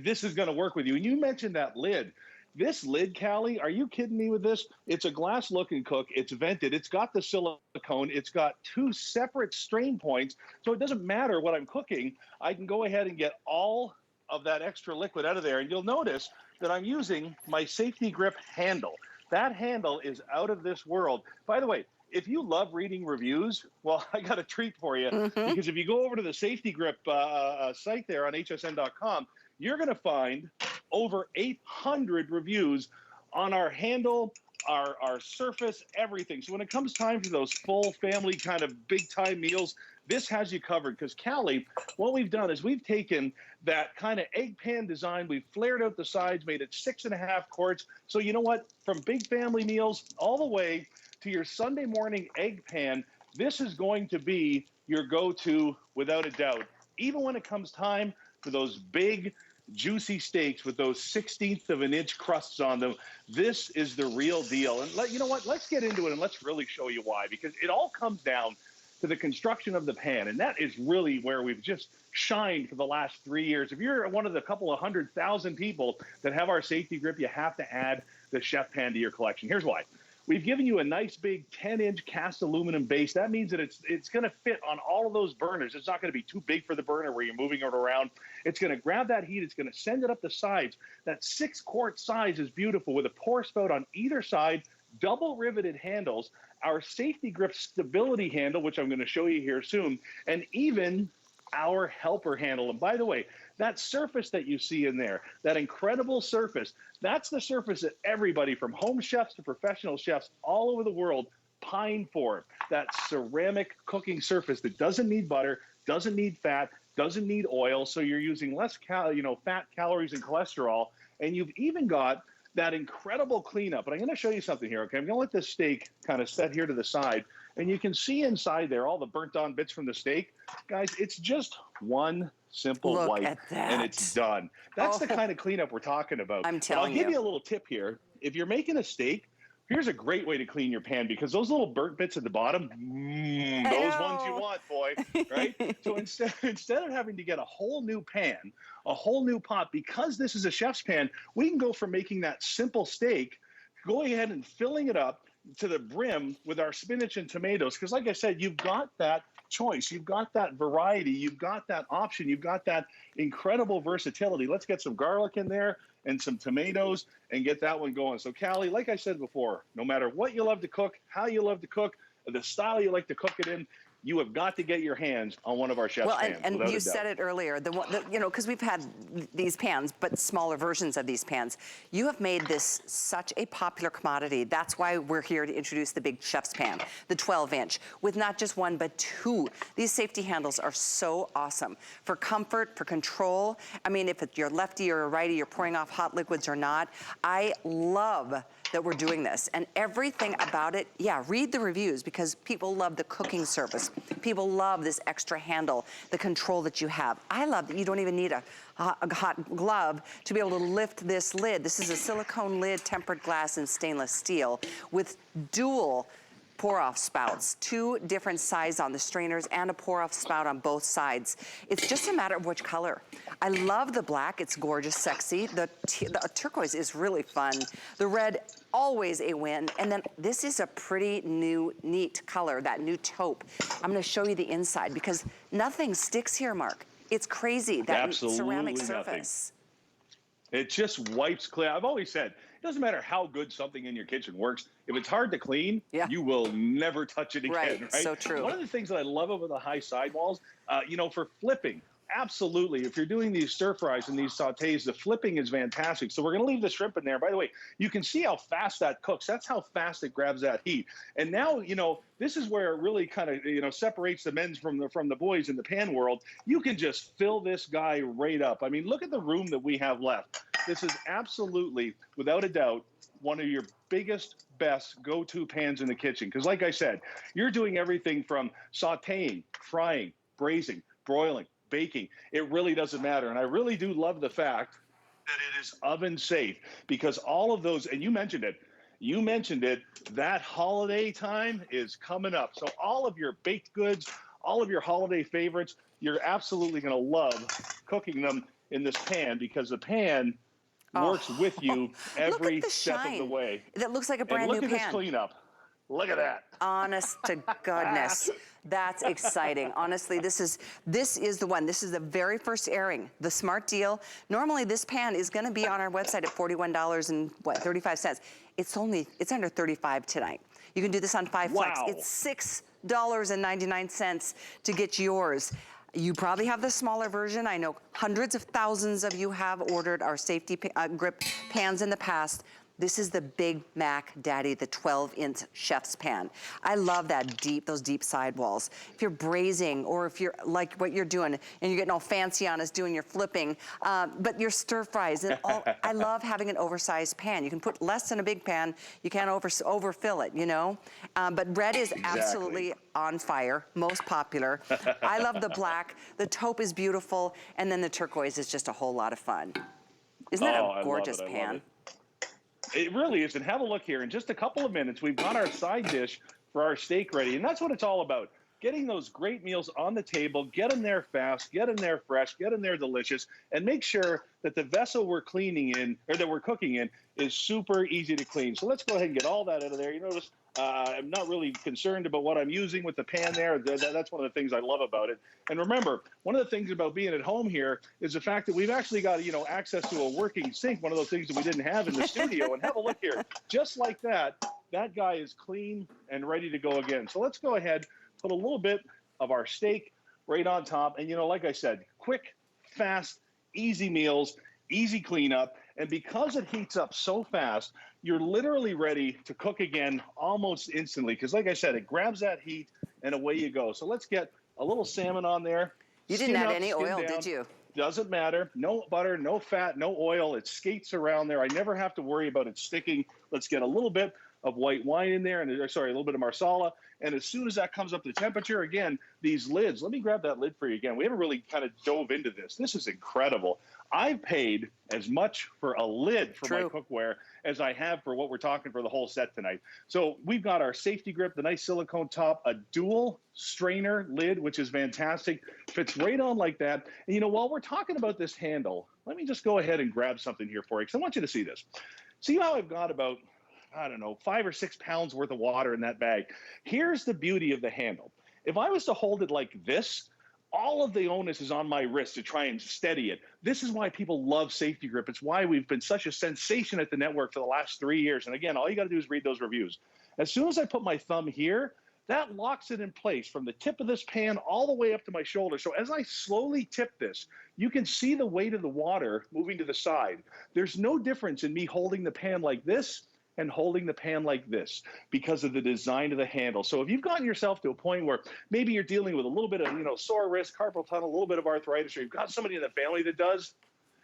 Speaker 7: This is going to work with you. And you mentioned that lid. This lid, Callie, are you kidding me with this? It's a glass looking cook. It's vented. It's got the silicone. It's got 2 separate strain points. So it doesn't matter what I'm cooking. I can go ahead and get all of that extra liquid out of there. And you'll notice that I'm using my safety grip handle. That handle is out of this world. By the way, if you love reading reviews, well, I got a treat for you. Because if you go over to the safety grip site there on hsn.com, you're going to find over 800 reviews on our handle, our surface, everything. So when it comes time for those full family kind of big time meals, this has you covered. Because Callie, what we've done is we've taken that kind of egg pan design, we've flared out the sides, made it 6.5 quarts. So you know what? From big family meals all the way to your Sunday morning egg pan, this is going to be your go-to without a doubt. Even when it comes time for those big, juicy steaks with those 1/16 of an inch crusts on them, this is the real deal. And you know what? Let's get into it and let's really show you why, because it all comes down to the construction of the pan. And that is really where we've just shined for the last 3 years. If you're one of the couple of 100,000 people that have our safety grip, you have to add the chef pan to your collection. Here's why. We've given you a nice big 10-inch cast aluminum base. That means that it's going to fit on all of those burners. It's not going to be too big for the burner where you're moving it around. It's going to grab that heat. It's going to send it up the sides. That 6-quart size is beautiful with a pour spout on either side, double riveted handles, our safety grip stability handle, which I'm going to show you here soon, and even our helper handle. And by the way, that surface that you see in there, that incredible surface, that's the surface that everybody from home chefs to professional chefs all over the world pine for. That ceramic cooking surface that doesn't need butter, doesn't need fat, doesn't need oil, so you're using less fat, calories, and cholesterol. And you've even got that incredible cleanup. And I'm going to show you something here, okay? I'm going to let this steak kind of set here to the side, and you can see inside there all the burnt on bits from the steak. Guys, it's just one simple wipe, and it's done. That's the kind of cleanup we're talking about.
Speaker 1: I'm telling you.
Speaker 7: I'll give you a little tip here. If you're making a steak, here's a great way to clean your pan, because those little burnt bits at the bottom, those ones you want, boy, right? So instead of having to get a whole new pan, a whole new pot, because this is a chef's pan, we can go from making that simple steak, going ahead and filling it up to the brim with our spinach and tomatoes. Because like I said, you've got that choice, you've got that variety, you've got that option, you've got that incredible versatility. Let's get some garlic in there and some tomatoes and get that one going. So Callie, like I said before, no matter what you love to cook, how you love to cook, the style you like to cook it in, you have got to get your hands on one of our chef's pans.
Speaker 1: And you said it earlier, because we've had these pans, but smaller versions of these pans. You have made this such a popular commodity. That's why we're here to introduce the big chef's pan, the 12-inch, with not just one, but 2. These safety handles are so awesome for comfort, for control. I mean, if you're lefty or righty, you're pouring off hot liquids or not. I love that we're doing this, and everything about it, yeah, read the reviews, because people love the cooking surface. People love this extra handle, the control that you have. I love that you don't even need a hot glove to be able to lift this lid. This is a silicone lid, tempered glass, and stainless steel with dual pour-off spouts, 2 different sizes on the strainers and a pour-off spout on both sides. It's just a matter of which color. I love the black, it's gorgeous, sexy. The turquoise is really fun. The red, always a win. And then this is a pretty new, neat color, that new taupe. I'm gonna show you the inside, because nothing sticks here, Mark. It's crazy, that ceramic surface.
Speaker 7: It just wipes clear. I've always said, it doesn't matter how good something in your kitchen works. If it's hard to clean, you will never touch it again, right?
Speaker 1: So true.
Speaker 7: One of the things that I love about the high sidewalls, for flipping, absolutely. If you're doing these stir fries and these sautés, the flipping is fantastic. So we're going to leave the shrimp in there. By the way, you can see how fast that cooks. That's how fast it grabs that heat. And now, this is where it really kind of, separates the men's from the boys in the pan world. You can just fill this guy right up. I mean, look at the room that we have left. This is absolutely, without a doubt, one of your biggest, best go-to pans in the kitchen. Because like I said, you're doing everything from sauteing, frying, braising, broiling, baking. It really doesn't matter. And I really do love the fact that it is oven safe, because all of those, and you mentioned it, that holiday time is coming up. So all of your baked goods, all of your holiday favorites, you're absolutely going to love cooking them in this pan, because the pan works with you every step of the way.
Speaker 1: That looks like a brand new pan.
Speaker 7: And look at this cleanup. Look at that.
Speaker 1: Honest to goodness, that's exciting. Honestly, this is the one. This is the very first airing, the smart deal. Normally, this pan is going to be on our website at $41.35. It's under $35 tonight. You can do this on 5 Flex. It's $6.99 to get yours. You probably have the smaller version. I know hundreds of thousands of you have ordered our safety grip pans in the past. This is the Big Mac Daddy, the 12-inch chef's pan. I love those deep sidewalls. If you're braising, or if you're like what you're doing and you're getting all fancy on us doing your flipping, but your stir fries, and all, I love having an oversized pan. You can put less than a big pan. You can't overfill it, you know? But red is absolutely on fire, most popular. I love the black. The taupe is beautiful, and then the turquoise is just a whole lot of fun. Isn't that a gorgeous pan?
Speaker 7: It really is. And have a look here. In just a couple of minutes, we've got our side dish for our steak ready. And that's what it's all about. Getting those great meals on the table, get them there fast, get them there fresh, get them there delicious, and make sure that the vessel we're cleaning in, or that we're cooking in, is super easy to clean. So let's go ahead and get all that out of there. You notice I'm not really concerned about what I'm using with the pan there. That's one of the things I love about it. And remember, one of the things about being at home here is the fact that we've actually got, access to a working sink, one of those things that we didn't have in the studio. And have a look here. Just like that, that guy is clean and ready to go again. So let's go ahead, put a little bit of our steak right on top. And, like I said, quick, fast, easy meals, easy cleanup. And because it heats up so fast, you're literally ready to cook again almost instantly. Because like I said, it grabs that heat and away you go. So let's get a little salmon on there.
Speaker 1: You didn't add any oil, did you?
Speaker 7: Doesn't matter. No butter, no fat, no oil. It skates around there. I never have to worry about it sticking. Let's get a little bit of white wine in there, and a little bit of marsala. And as soon as that comes up to temperature, again, these lids, let me grab that lid for you again. We haven't really kind of dove into this. This is incredible. I've paid as much for a lid for my cookware as I have for what we're talking for the whole set tonight. So we've got our safety grip, the nice silicone top, a dual strainer lid, which is fantastic. Fits right on like that. And while we're talking about this handle, let me just go ahead and grab something here for you, because I want you to see this. See how I've got about, 5 or 6 pounds worth of water in that bag. Here's the beauty of the handle. If I was to hold it like this, all of the onus is on my wrist to try and steady it. This is why people love Safety Grip. It's why we've been such a sensation at the network for the last 3 years. And again, all you got to do is read those reviews. As soon as I put my thumb here, that locks it in place from the tip of this pan all the way up to my shoulder. So as I slowly tip this, you can see the weight of the water moving to the side. There's no difference in me holding the pan like this and holding the pan like this because of the design of the handle. So if you've gotten yourself to a point where maybe you're dealing with a little bit of, sore wrist, carpal tunnel, a little bit of arthritis, or you've got somebody in the family that does,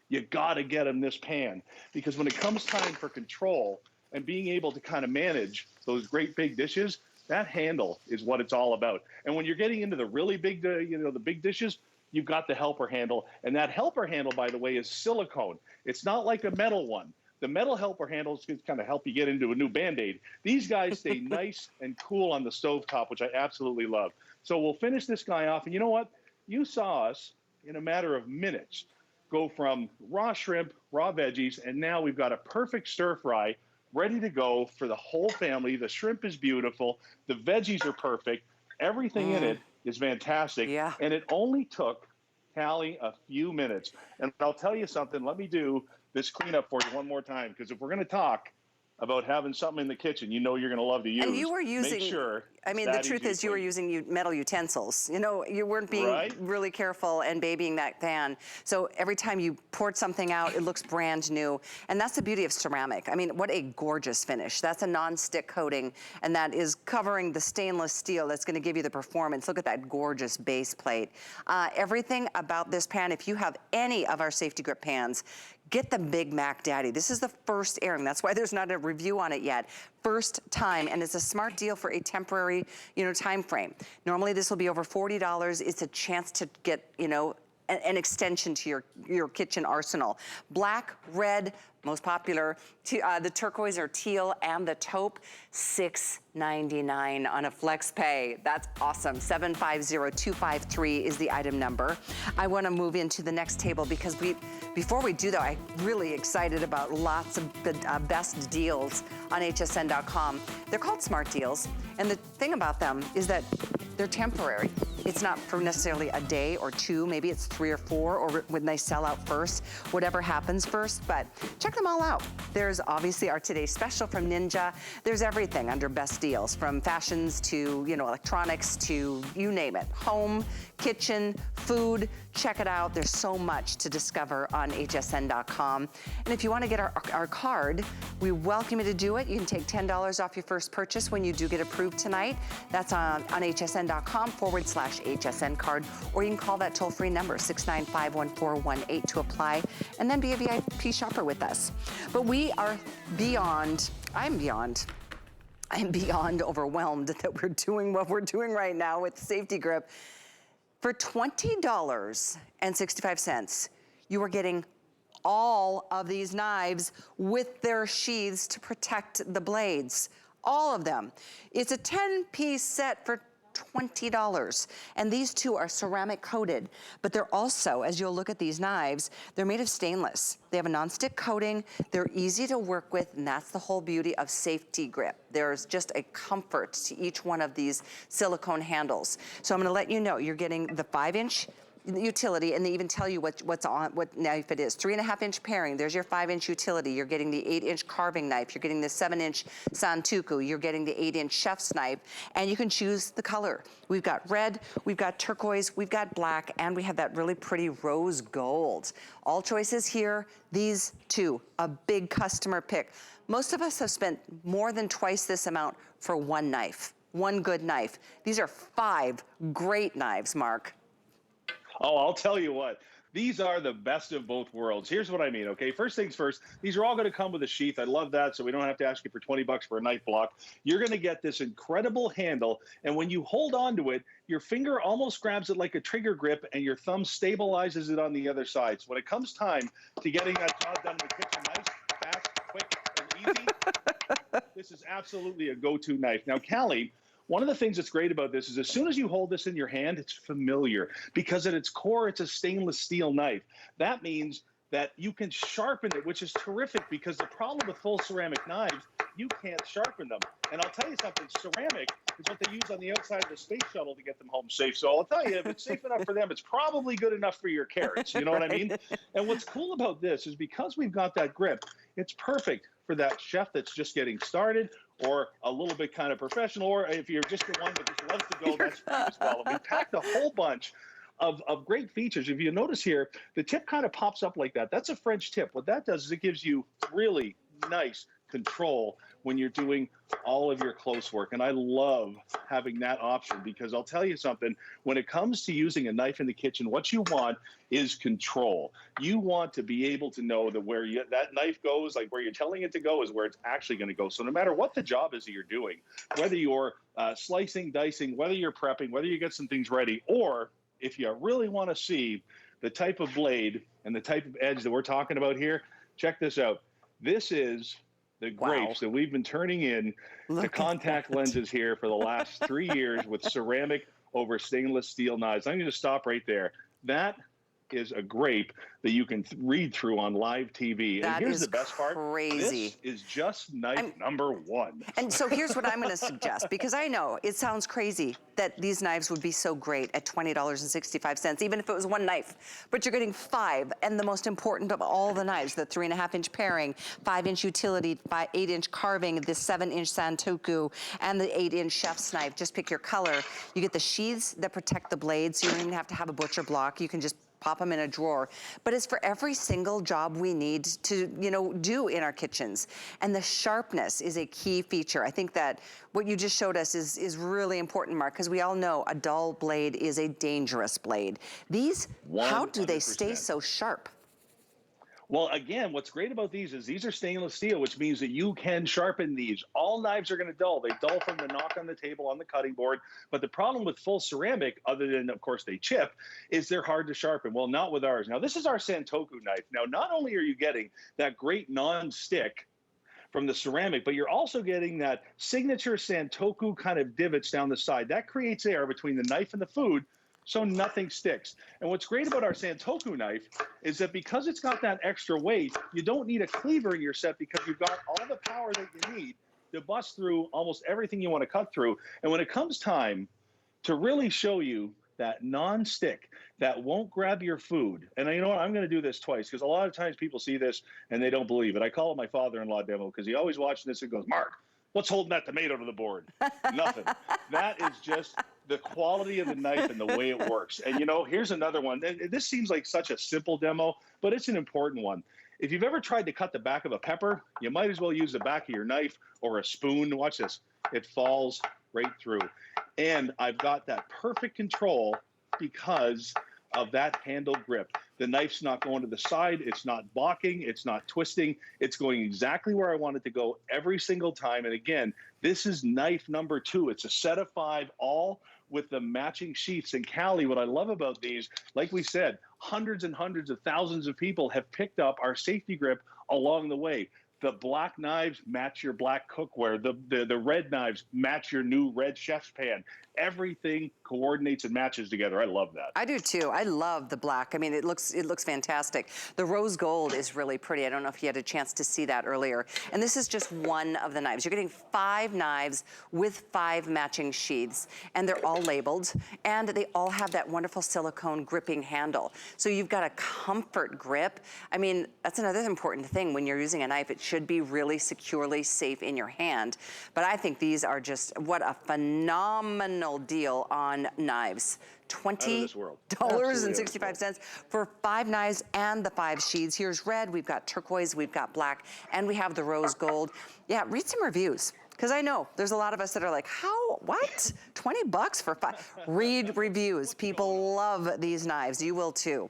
Speaker 7: you gotta get them this pan. Because when it comes time for control and being able to kind of manage those great big dishes, that handle is what it's all about. And when you're getting into the really big, the big dishes, you've got the helper handle. And that helper handle, by the way, is silicone. It's not like a metal one. The metal helper handles can kind of help you get into a new Band-Aid. These guys stay nice and cool on the stovetop, which I absolutely love. So we'll finish this guy off. And you know what? You saw us in a matter of minutes go from raw shrimp, raw veggies, and now we've got a perfect stir fry ready to go for the whole family. The shrimp is beautiful. The veggies are perfect. Everything in it is fantastic. Yeah. And it only took, Callie, a few minutes. And I'll tell you something. Let me do this cleanup for you one more time, because if we're going to talk about having something in the kitchen you're going to love to use,
Speaker 1: and you were using,
Speaker 7: make sure
Speaker 1: the truth is you were using metal utensils. You weren't being really careful and babying that pan. So every time you poured something out, it looks brand new. And that's the beauty of ceramic. What a gorgeous finish. That's a non-stick coating, and that is covering the stainless steel that's going to give you the performance. Look at that gorgeous base plate. Everything about this pan, if you have any of our Safety Grip pans, get the Big Mac Daddy. This is the first airing. That's why there's not a review on it yet. First time, and it's a smart deal for a temporary, time frame. Normally this will be over $40. It's a chance to get, an extension to your kitchen arsenal. Black, red, most popular, the turquoise or teal, and the taupe, $6.99 on a flex pay. That's awesome. 750253 is the item number. I wanna move into the next table because before we do that, I'm really excited about lots of the best deals on hsn.com. They're called smart deals, and the thing about them is that they're temporary. It's not for necessarily a day or two, maybe it's 3 or 4, or when they sell out first, whatever happens first, but check them all out. There's obviously our today's special from Ninja. There's everything under best deals, from fashions to, electronics to you name it. Home, kitchen, food, check it out. There's so much to discover on hsn.com. And if you want to get our card, we welcome you to do it. You can take $10 off your first purchase when you do get approved tonight. That's on hsn.com/HSN card, or you can call that toll-free number 695-1418 to apply, and then be a VIP shopper with us. But we are beyond, I'm beyond overwhelmed that we're doing what we're doing right now with Safety Grip. For $20.65, you are getting all of these knives with their sheaths to protect the blades. All of them. It's a 10-piece set for $20. And these two are ceramic coated, but they're also, as you'll look at these knives, they're made of stainless. They have a nonstick coating. They're easy to work with, and that's the whole beauty of Safety Grip. There's just a comfort to each one of these silicone handles. So I'm gonna let you know, you're getting the 5-inch utility, and they even tell you what knife it is. 3.5-inch paring, there's your 5-inch utility. You're getting the 8-inch carving knife. You're getting the 7-inch Santoku. You're getting the 8-inch chef's knife, and you can choose the color. We've got red, we've got turquoise, we've got black, and we have that really pretty rose gold. All choices here. These two, a big customer pick. Most of us have spent more than twice this amount for one knife, one good knife. These are 5 great knives, Mark.
Speaker 7: Oh, I'll tell you what. These are the best of both worlds. Here's what I mean, okay? First things first, these are all going to come with a sheath. I love that, so we don't have to ask you for 20 bucks for a knife block. You're going to get this incredible handle, and when you hold on to it, your finger almost grabs it like a trigger grip, and your thumb stabilizes it on the other side. So when it comes time to getting that job done in the kitchen nice, fast, quick, and easy, this is absolutely a go-to knife. Now, Callie, one of the things that's great about this is as soon as you hold this in your hand, it's familiar, because at its core, it's a stainless steel knife. That means that you can sharpen it, which is terrific, because the problem with full ceramic knives, you can't sharpen them. And I'll tell you something, ceramic is what they use on the outside of the space shuttle to get them home safe. So I'll tell you, if it's safe enough for them, it's probably good enough for your carrots. You know what I mean? And what's cool about this is because we've got that grip, it's perfect for that chef that's just getting started, or a little bit kind of professional, or if you're just the one that just loves to go, that's fine as well. And we packed a whole bunch of great features. If you notice here, the tip kind of pops up like that. That's a French tip. What that does is it gives you really nice control when you're doing all of your close work. And I love having that option, because I'll tell you something, when it comes to using a knife in the kitchen, what you want is control. You want to be able to know that where that knife goes, like where you're telling it to go, is where it's actually going to go. So no matter what the job is that you're doing, whether you're slicing, dicing, whether you're prepping, whether you get some things ready, or if you really want to see the type of blade and the type of edge that we're talking about here, check this out. This is the grapes that we've been turning in to contact lenses here for the last 3 years with ceramic over stainless steel knives. I'm going to stop right there. That is a grape that you can read through on live TV.
Speaker 1: That
Speaker 7: and here's
Speaker 1: is
Speaker 7: the best part.
Speaker 1: crazy.
Speaker 7: This is just knife number 1.
Speaker 1: And so here's what I'm going to suggest, because I know it sounds crazy that these knives would be so great at $20.65, even if it was one knife. But you're getting 5, and the most important of all the knives, the 3.5-inch paring, 5-inch utility, 8-inch carving, the 7-inch Santoku, and the 8-inch chef's knife. Just pick your color. You get the sheaths that protect the blades, so you don't even have to have a butcher block. You can just pop them in a drawer. But it's for every single job we need to, do in our kitchens. And the sharpness is a key feature. I think that what you just showed us is really important, Mark, because we all know a dull blade is a dangerous blade. These,
Speaker 7: 100%.
Speaker 1: how do they stay so sharp?
Speaker 7: Well, again, what's great about these are stainless steel, which means that you can sharpen these. All knives are going to dull. They dull from the knock on the table on the cutting board. But the problem with full ceramic, other than, of course, they chip, is they're hard to sharpen. Well, not with ours. Now, this is our Santoku knife. Now, not only are you getting that great non-stick from the ceramic, but you're also getting that signature Santoku kind of divots down the side. That creates air between the knife and the food, so nothing sticks. And what's great about our Santoku knife is that because it's got that extra weight, you don't need a cleaver in your set because you've got all the power that you need to bust through almost everything you want to cut through. And when it comes time to really show you that non-stick that won't grab your food, and you know what, I'm going to do this twice because a lot of times people see this and they don't believe it. I call it my father-in-law demo because he always watches this and goes, Mark, what's holding that tomato to the board? Nothing. That is just the quality of the knife and the way it works. And you know, here's another one. This seems like such a simple demo, but it's an important one. If you've ever tried to cut the back of a pepper, you might as well use the back of your knife or a spoon. Watch this. It falls right through. And I've got that perfect control because of that handle grip. The knife's not going to the side. It's not balking. It's not twisting. It's going exactly where I want it to go every single time. And again, this is knife number 2. It's a set of 5, all with the matching sheaths. And Callie, what I love about these, like we said, hundreds and hundreds of thousands of people have picked up our safety grip along the way. The black knives match your black cookware. The red knives match your new red chef's pan. Everything coordinates and matches together. I love that.
Speaker 1: I do too. I love the black. I mean, it looks fantastic. The rose gold is really pretty. I don't know if you had a chance to see that earlier. And this is just one of the knives. You're getting 5 knives with 5 matching sheaths, and they're all labeled, and they all have that wonderful silicone gripping handle. So you've got a comfort grip. I mean, that's another important thing when you're using a knife. It should be really securely safe in your hand. But I think these are just, what a phenomenal deal on knives. $20.65 for 5 knives and the 5 sheaths. Here's red, we've got turquoise, we've got black, and we have the rose gold. Yeah, read some reviews. Because I know there's a lot of us that are like, how, what? $20 for 5? Read reviews. People love these knives. You will too.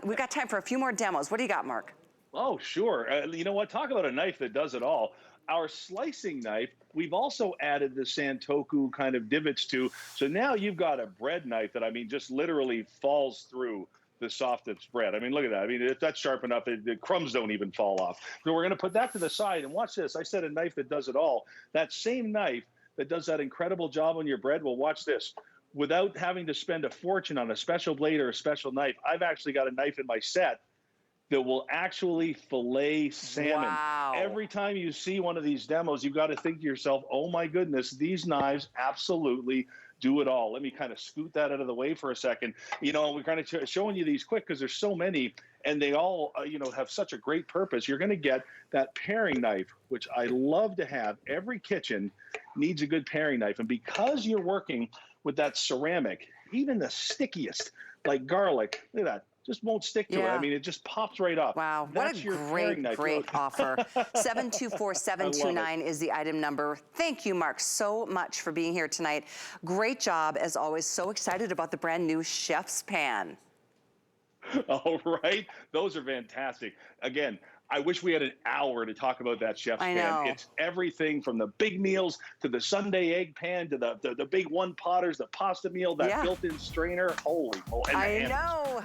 Speaker 1: We've got time for a few more demos. What do you got, Mark?
Speaker 7: Oh, sure. You know what? Talk about a knife that does it all. Our slicing knife, we've also added the Santoku kind of divots to. So now you've got a bread knife that, I mean, just literally falls through the softest bread. I mean, look at that. I mean, if that's sharp enough, the crumbs don't even fall off. So we're going to put that to the side. And watch this. I said a knife that does it all. That same knife that does that incredible job on your bread, well, watch this. Without having to spend a fortune on a special blade or a special knife, I've actually got a knife in my set that will actually fillet salmon.
Speaker 1: Wow.
Speaker 7: Every time you see one of these demos, you've got to think to yourself, oh my goodness, these knives absolutely do it all. Let me kind of scoot that out of the way for a second. You know, we're kind of showing you these quick because there's so many, and they all, you know, have such a great purpose. You're going to get that paring knife, which I love to have. Every kitchen needs a good paring knife. And because you're working with that ceramic, even the stickiest, like garlic, look at that, just won't stick to it. I mean, it just pops right off.
Speaker 1: Wow,
Speaker 7: That's
Speaker 1: what a great offer. 724729 is the item number. Thank you, Mark, so much for being here tonight. Great job, as always. So excited about the brand new Chef's Pan.
Speaker 7: All right, those are fantastic. Again, I wish we had an hour to talk about that Chef's Pan. It's everything from the big meals to the Sunday egg pan to the big one potters, the pasta meal, that built-in strainer. Holy moly. And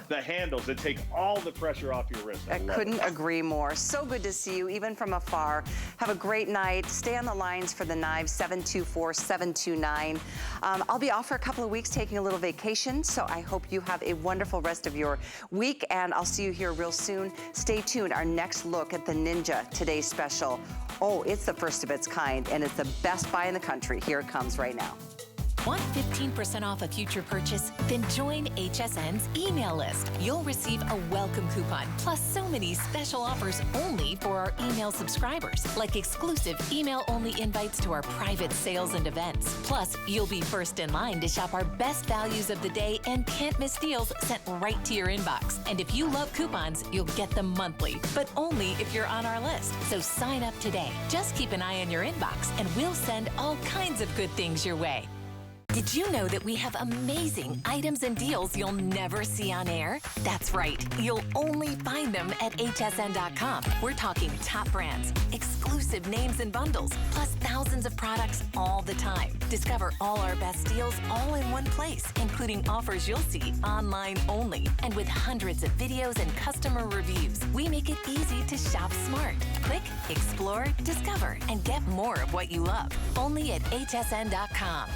Speaker 7: the handles that take all the pressure off your wrist. I couldn't
Speaker 1: agree more. So good to see you, even from afar. Have a great night. Stay on the lines for the knives, 724729. I'll be off for a couple of weeks taking a little vacation, so I hope you have a wonderful rest of your week, and I'll see you here real soon. Stay tuned. Our next look at the Ninja Today's Special. Oh, it's the first of its kind, and it's the best buy in the country. Here it comes right now.
Speaker 6: Want 15% off a future purchase? Then join HSN's email list. You'll receive a welcome coupon, plus so many special offers only for our email subscribers, like exclusive email-only invites to our private sales and events. Plus, you'll be first in line to shop our best values of the day and can't miss deals sent right to your inbox. And if you love coupons, you'll get them monthly, but only if you're on our list. So sign up today. Just keep an eye on your inbox, and we'll send all kinds of good things your way. Did you know that we have amazing items and deals you'll never see on air? That's right. You'll only find them at hsn.com. We're talking top brands, exclusive names and bundles, plus thousands of products all the time. Discover all our best deals all in one place, including offers you'll see online only. And with hundreds of videos and customer reviews, we make it easy to shop smart. Click, explore, discover, and get more of what you love. Only at hsn.com.